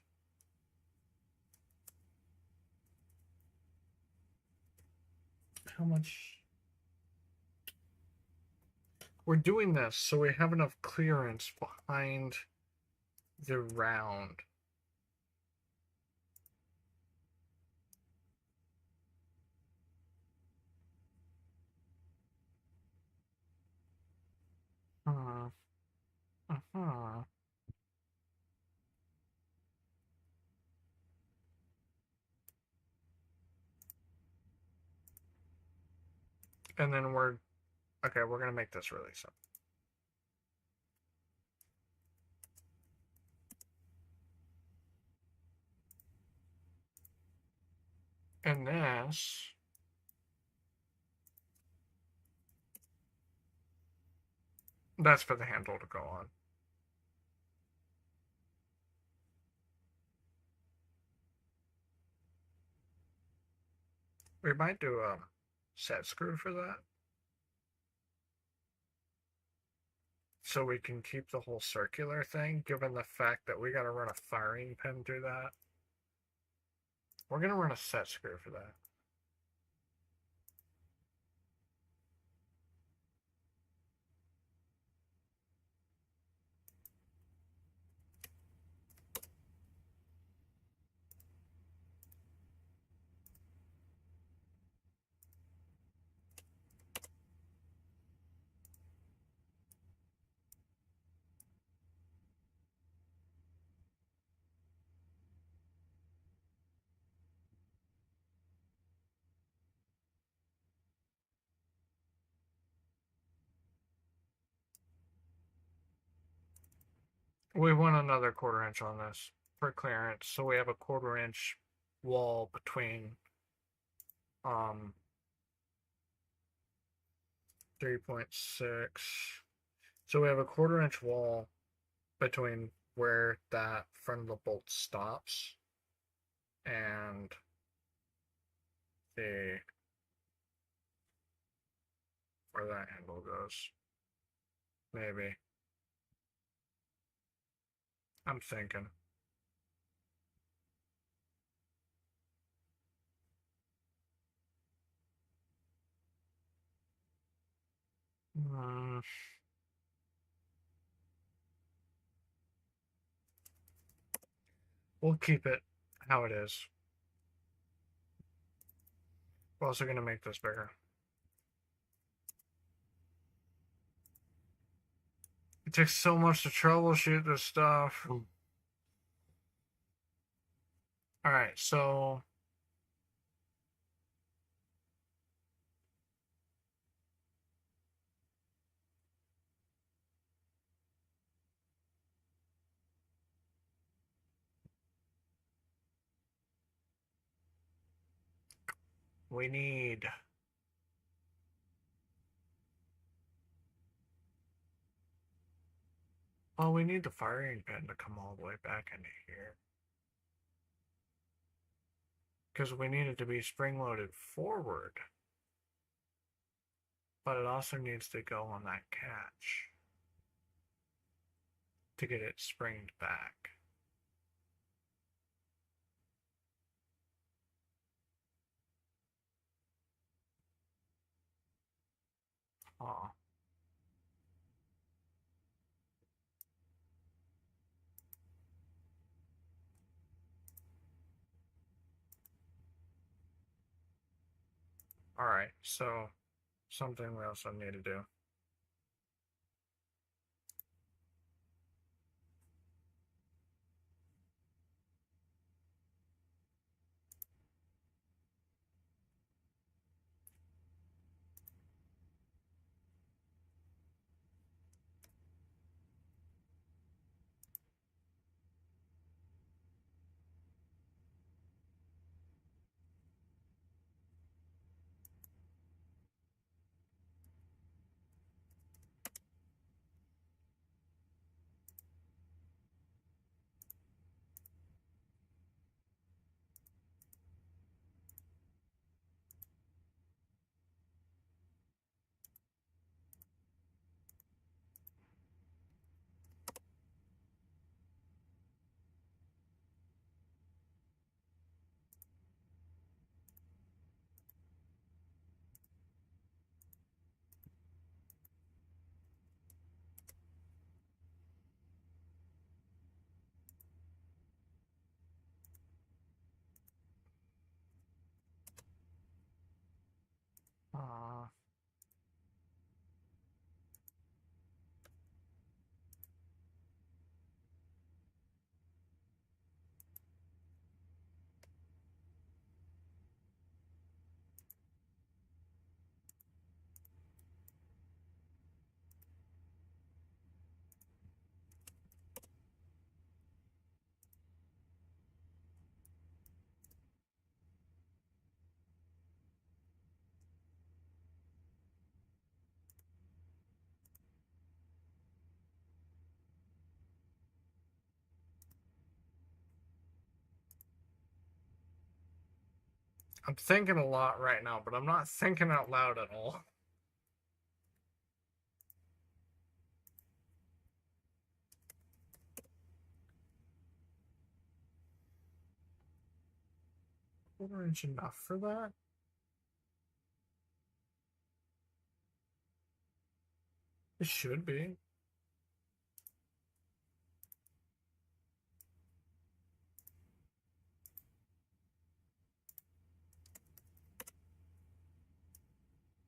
[SPEAKER 2] How much? We're doing this so we have enough clearance behind the round. Uh-huh. And then we're gonna make this really simple. And that's for the handle to go on. We might do a set screw for that. So we can keep the whole circular thing, given the fact that we gotta run a firing pin through that. We're gonna run a set screw for that. We want another 1/4 inch on this for clearance, so we have a 1/4 inch wall between 3.6. So we have a 1/4 inch wall between where that front of the bolt stops and the where that handle goes. Maybe. I'm thinking. Mm, we'll keep it how it is. We're also going to make this bigger. It takes so much to troubleshoot this stuff. Alright, so we need we need the firing pin to come all the way back into here. Because we need it to be spring-loaded forward. But it also needs to go on that catch to get it springed back. Oh. Alright, so something we also need to do. Uh, I'm thinking a lot right now, but I'm not thinking out loud at all. Quarter inch enough for that? It should be.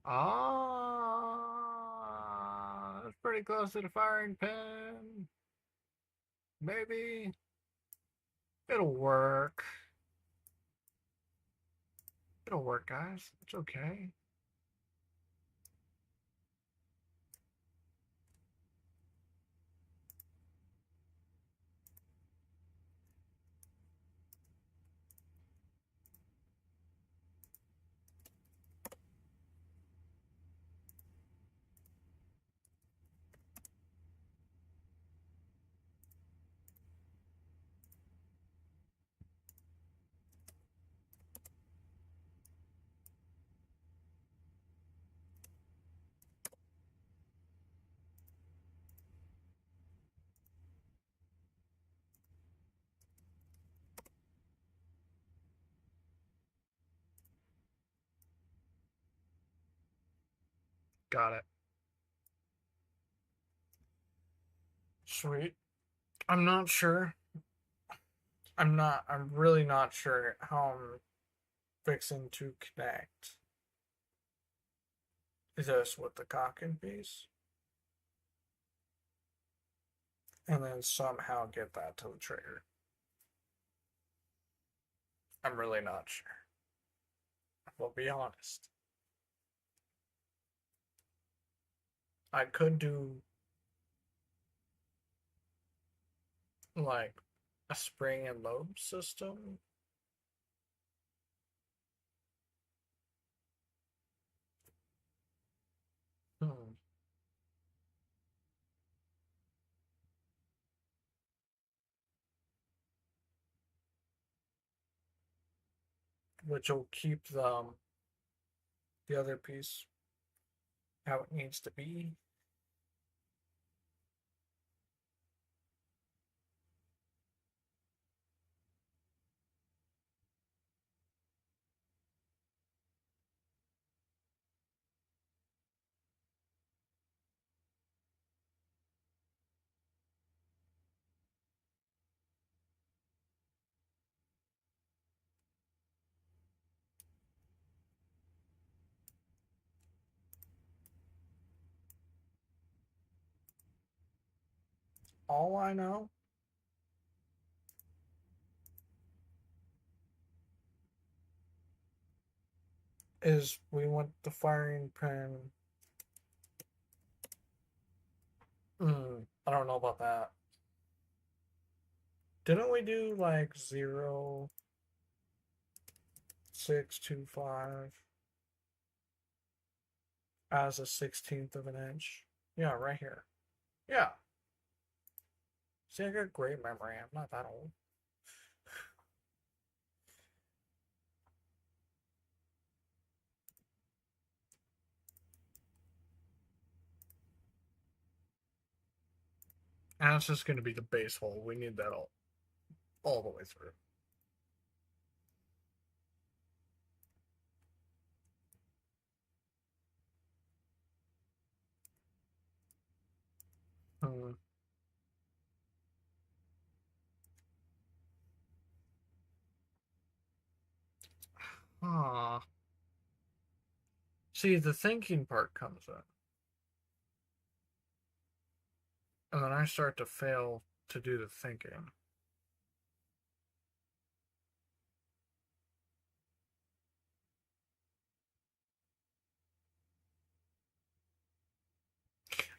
[SPEAKER 2] Ah, that's pretty close to the firing pin. Maybe it'll work. It'll work, guys. It's okay. Got it. Sweet. I'm not sure. I'm really not sure how I'm fixing to connect this with the cocking piece. And then somehow get that to the trigger. I'm really not sure. I'll be honest. I could do like a spring and lobe system. Hmm. Which will keep the other piece how it needs to be. All I know is we want the firing pin. I don't know about that. Didn't we do like 0.625 as a 16th of an inch? Yeah, right here. Yeah. See, I got great memory. I'm not that old. And it's just going to be the base hole. We need that all the way through. Hmm. Ah. See, the thinking part comes in. And then I start to fail to do the thinking.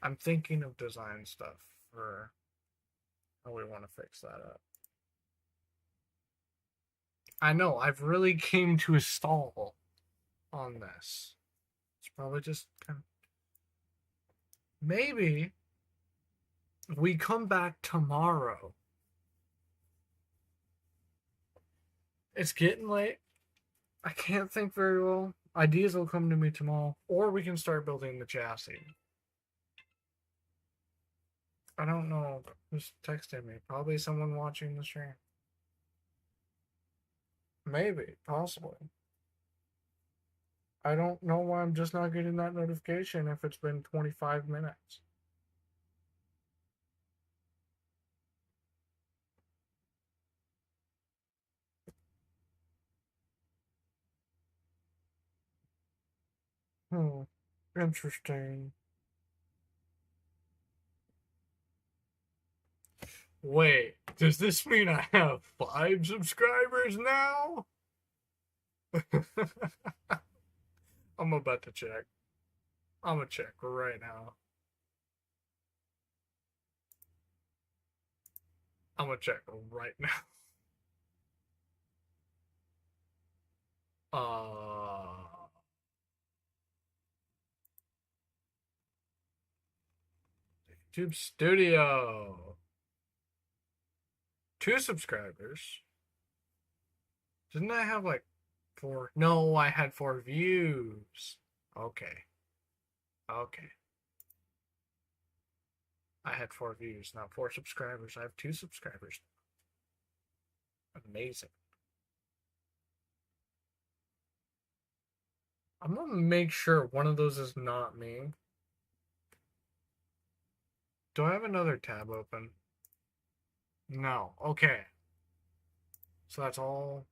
[SPEAKER 2] I'm thinking of design stuff for how we want to fix that up. I know, I've really came to a stall on this. It's probably just kind of. Maybe we come back tomorrow. It's getting late. I can't think very well. Ideas will come to me tomorrow. Or we can start building the chassis. I don't know who's texting me. Probably someone watching the stream. Maybe, possibly. I don't know why I'm just not getting that notification if it's been 25 minutes. Hmm. Interesting. Wait, does this mean I have 5 subscribers now? I'm about to check. I'm gonna check right now. I'm gonna check right now. YouTube Studio. 2 subscribers. Didn't I have like 4? No, I had 4 views. Okay. Okay. I had 4 views, not 4 subscribers. I have 2 subscribers. Amazing. I'm gonna make sure one of those is not me. Do I have another tab open? No. Okay. So that's all.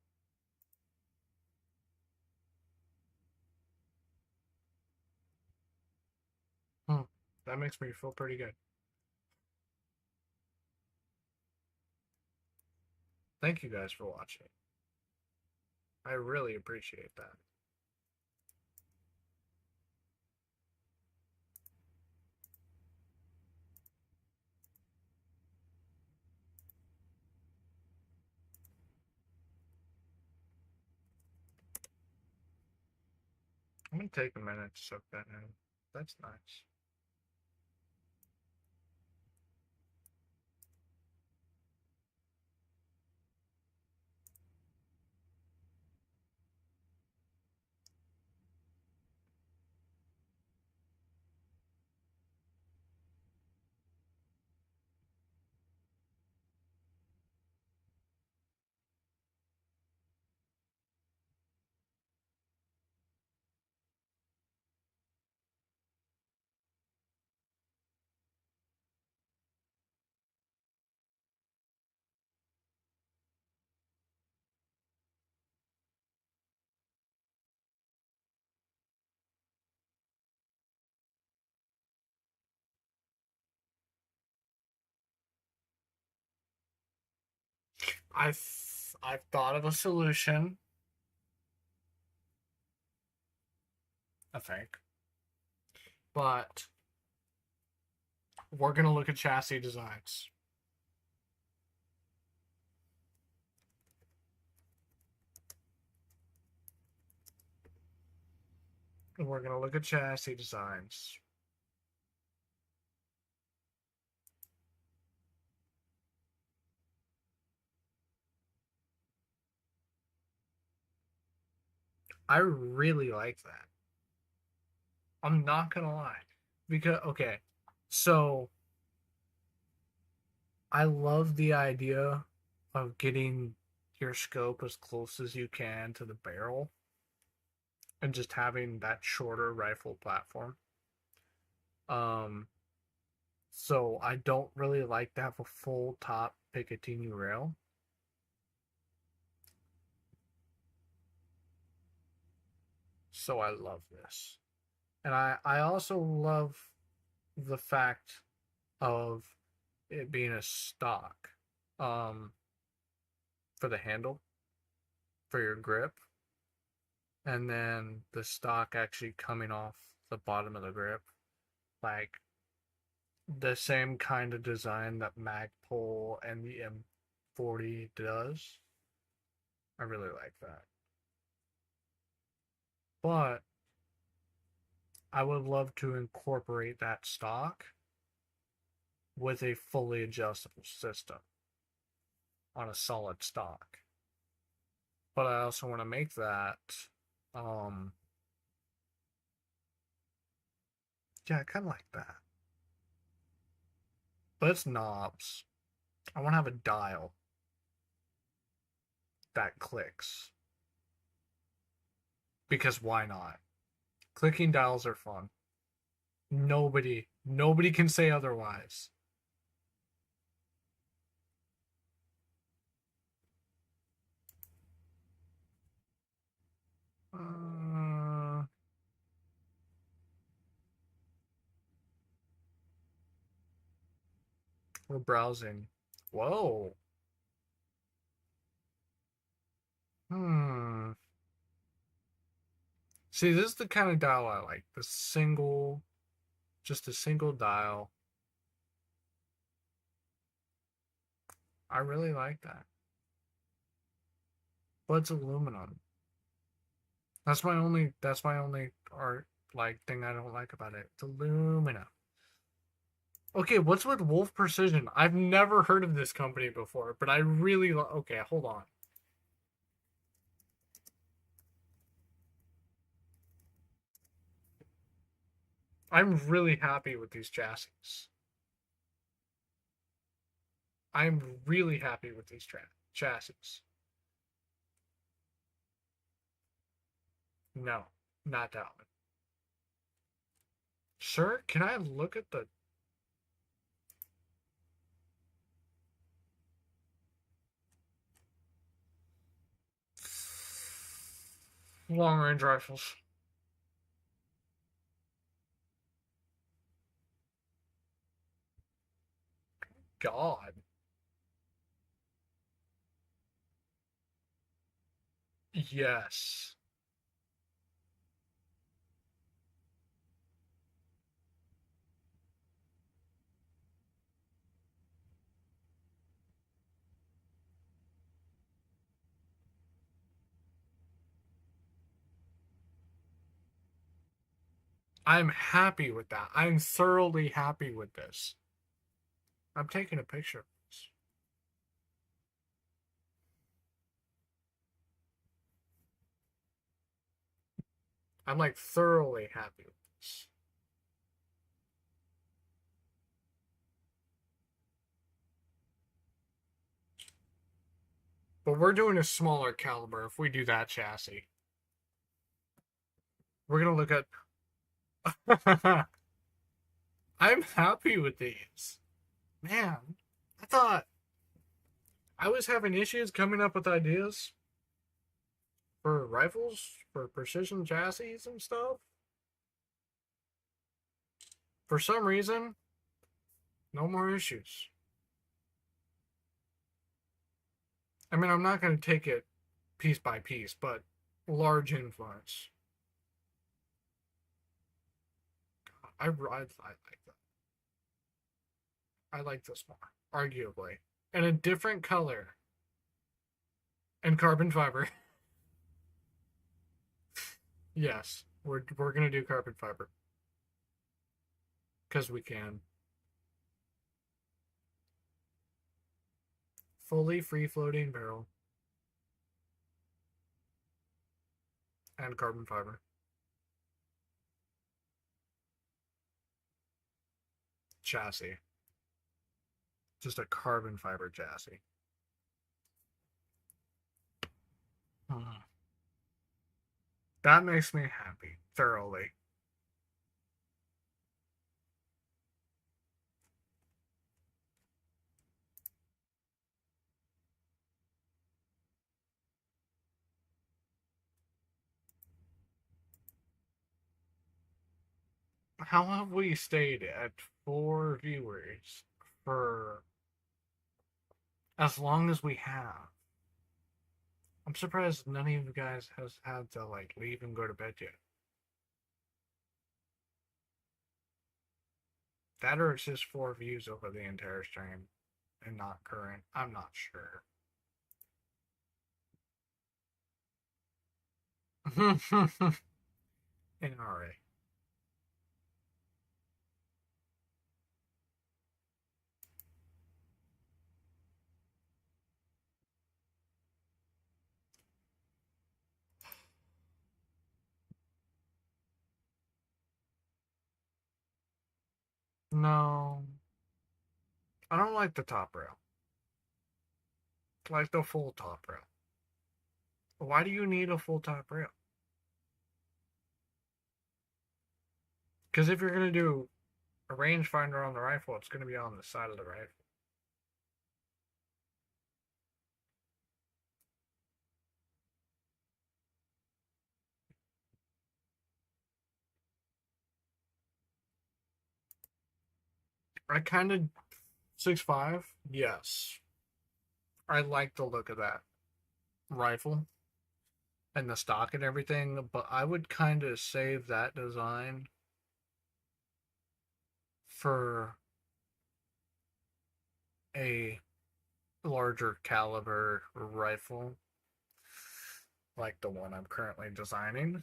[SPEAKER 2] That makes me feel pretty good. Thank you guys for watching. I really appreciate that. I'm gonna take a minute to soak that in. That's nice. I've thought of a solution. I think, but we're gonna look at chassis designs. We're gonna look at chassis designs. I really like that. I'm not gonna lie. Because okay, so I love the idea of getting your scope as close as you can to the barrel and just having that shorter rifle platform. Um, so I don't really like to have a full top Picatinny rail. So I love this. And I also love the fact of it being a stock um, for the handle, for your grip, and then the stock actually coming off the bottom of the grip. Like the same kind of design that Magpul and the M40 does. I really like that. But I would love to incorporate that stock with a fully adjustable system on a solid stock. But I also want to make that um yeah, I kinda like that. But it's knobs. I wanna have a dial that clicks. Because why not? Clicking dials are fun. Nobody can say otherwise. Uh, we're browsing. Whoa. Hmm. See, this is the kind of dial I like. The single, just a single dial. I really like that. But it's aluminum. That's my only art like thing I don't like about it. It's aluminum. Okay, what's with Wolf Precision? I've never heard of this company before, but I really okay, hold on. I'm really happy with these chassis. I'm really happy with these chassis. No, not that one. Sir, can I look at the Long range rifles. God. Yes. I'm happy with that. I'm thoroughly happy with this. I'm taking a picture of this. I'm like thoroughly happy with this. But we're doing a smaller caliber if we do that chassis. We're gonna look at. I'm happy with these. Man, I thought I was having issues coming up with ideas for rifles, for precision chassis and stuff. For some reason, no more issues. I mean, I'm not going to take it piece by piece, but large influence. I like that. I like this more, arguably. And a different color. And carbon fiber. Yes, we're going to do carbon fiber. Because we can. Fully free floating barrel. And carbon fiber. Chassis. Just a carbon fiber chassis. That makes me happy, thoroughly. How have we stayed at 4 viewers for as long as we have? I'm surprised none of you guys has had to like leave and go to bed yet. That or it's just 4 views over the entire stream and not current. I'm not sure. NRA. No. I don't like the top rail. I like the full top rail. Why do you need a full top rail? Because if you're going to do a rangefinder on the rifle, it's going to be on the side of the rifle. I kind of 6'5", yes. I like the look of that rifle and the stock and everything, but I would kind of save that design for a larger caliber rifle like the one I'm currently designing.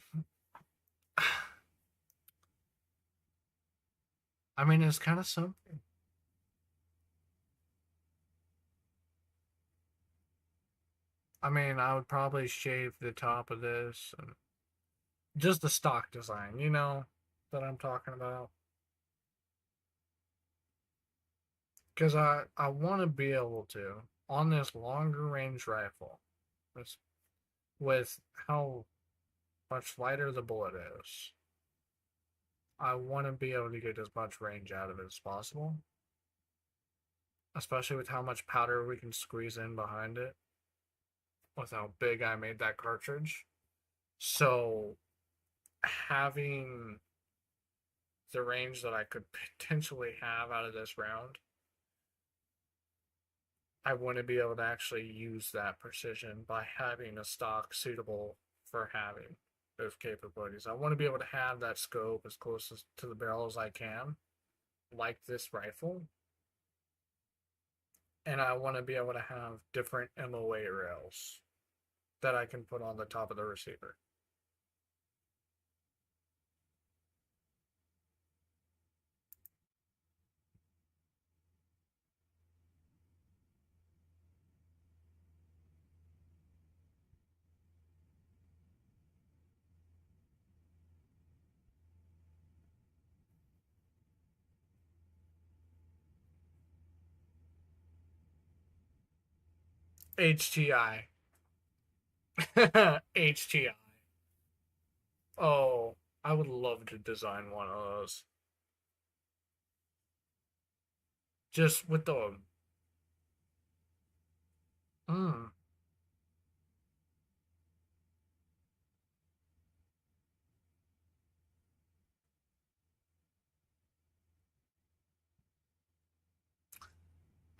[SPEAKER 2] I mean, it's kind of simple. I mean, I would probably shave the top of this and just the stock design, you know, that I'm talking about. Because I want to be able to, on this longer range rifle, with how much lighter the bullet is, I want to be able to get as much range out of it as possible. Especially with how much powder we can squeeze in behind it. With how big I made that cartridge. So having the range that I could potentially have out of this round, I want to be able to actually use that precision by having a stock suitable for having those capabilities. I want to be able to have that scope as close to the barrel as I can, like this rifle, and I want to be able to have different MOA rails that I can put on the top of the receiver. HTI. HTI. Oh, I would love to design one of those. Just with the mm,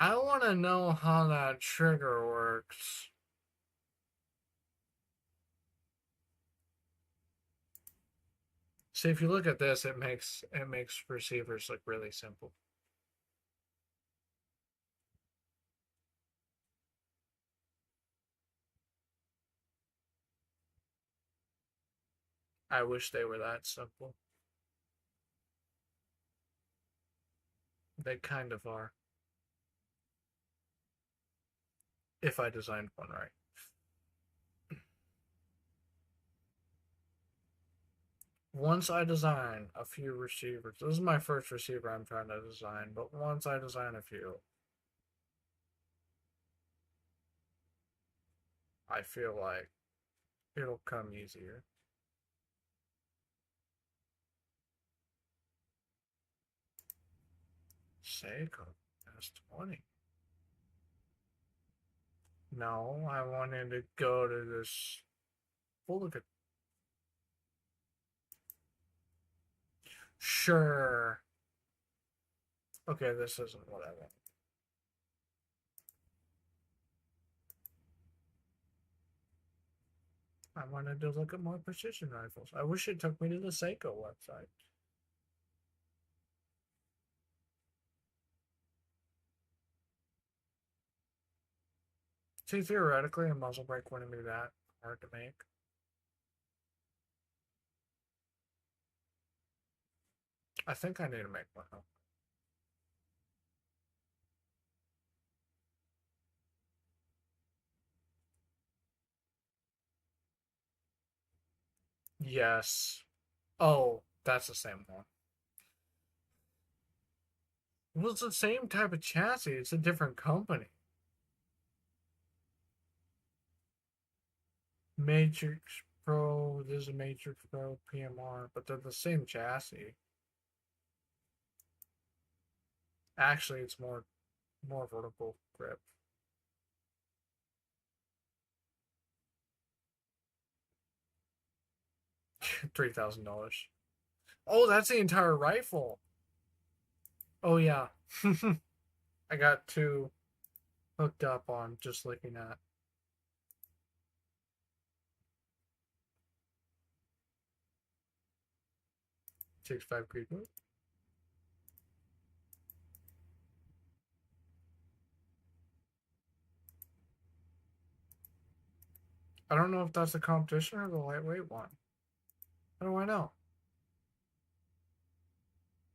[SPEAKER 2] I want to know how that trigger works. See, if you look at this, it makes receivers look really simple. I wish they were that simple. They kind of are, if I designed one right. Once I design a few receivers, this is my first receiver I'm trying to design, but once I design a few, I feel like it'll come easier. Seiko S20. No, I wanted to go to this. Well, look at. Sure. Okay, this isn't what I want. I wanted to look at more precision rifles. I wish it took me to the Seiko website. See, theoretically, a muzzle brake wouldn't be that hard to make. I think I need to make one. Yes. Oh, that's the same one. Well, it's the same type of chassis. It's a different company. Matrix Pro. This is a Matrix Pro PMR, but they're the same chassis. Actually, it's more vertical grip. $3,000. Oh, that's the entire rifle. Oh yeah. I got two hooked up on just looking at 6.5 Creed. I don't know if that's the competition or the lightweight one. How do I know?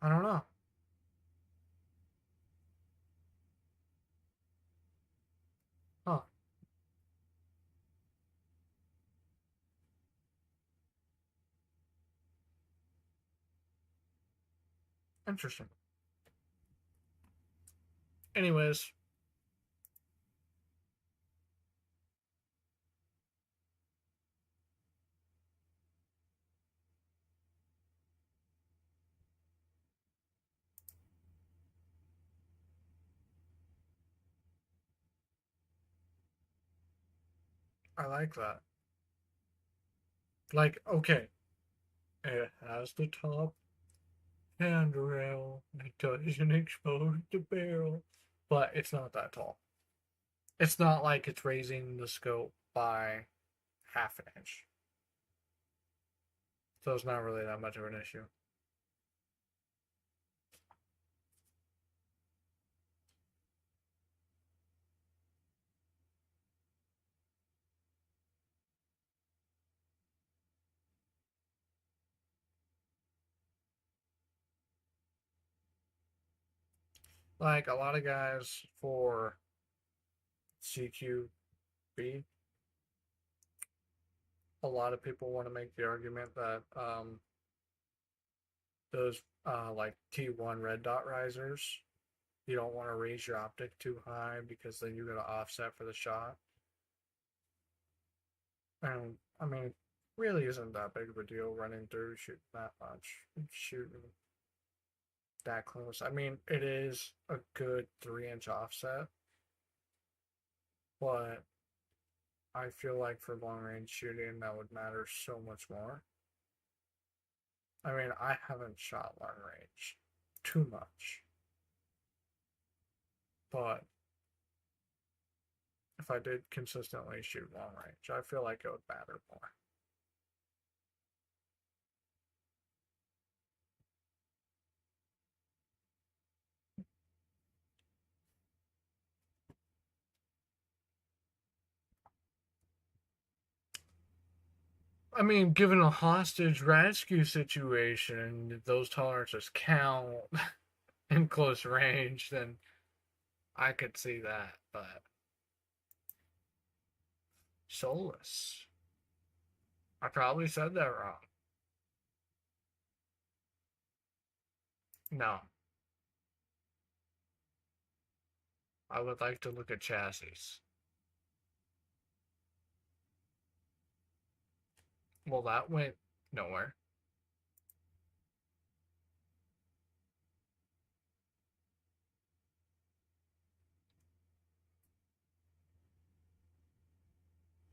[SPEAKER 2] I don't know. Huh. Interesting. Anyways, I like that. Like, okay, it has the top handrail. It doesn't expose the barrel, but it's not that tall. It's not like it's raising the scope by half an inch. So it's not really that much of an issue. Like a lot of guys for CQB, a lot of people want to make the argument that those like T1 red dot risers, you don't want to raise your optic too high because then you're going to offset for the shot. And I mean, it really isn't that big of a deal running through shooting that much, shooting that close. I mean, it is a good 3 inch offset, but I feel like for long range shooting, that would matter so much more. I mean, I haven't shot long range too much, but if I did consistently shoot long range, I feel like it would matter more. I mean, given a hostage rescue situation, those tolerances count in close range, then I could see that. But soulless. I probably said that wrong. No, I would like to look at chassis. Well, that went nowhere.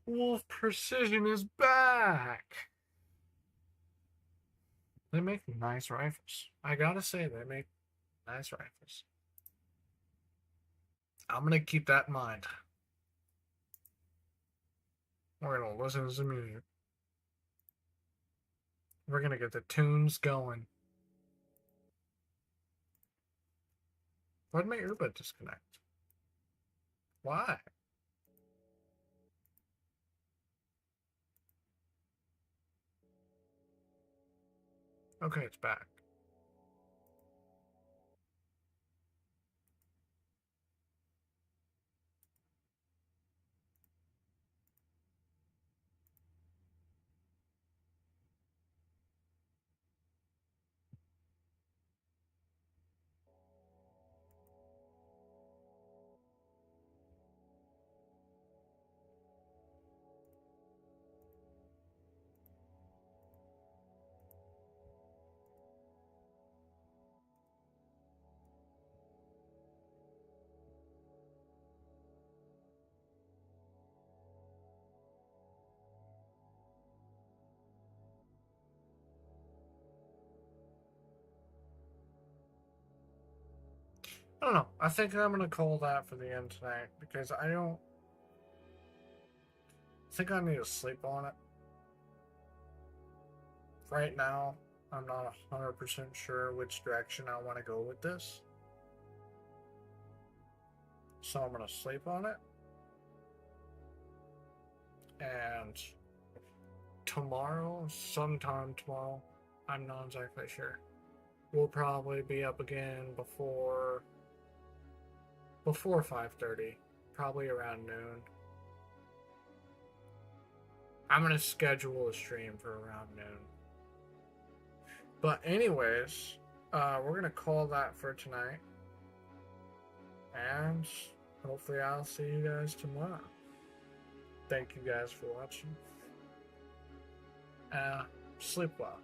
[SPEAKER 2] Wolf Precision is back. They make nice rifles. I gotta say, they make nice rifles. I'm gonna keep that in mind. We're gonna listen to some music. We're gonna get the tunes going. Why'd my earbud disconnect? Why? Okay, it's back. I don't know. I think I'm gonna call that for the end tonight because I don't think I need to sleep on it. Right now, I'm not 100% sure which direction I want to go with this. So I'm gonna sleep on it. And tomorrow, sometime tomorrow, I'm not exactly sure. We'll probably be up again before 5:30, probably around noon. I'm gonna schedule a stream for around noon. But anyways, we're gonna call that for tonight, and hopefully I'll see you guys tomorrow. Thank you guys for watching. Sleep well.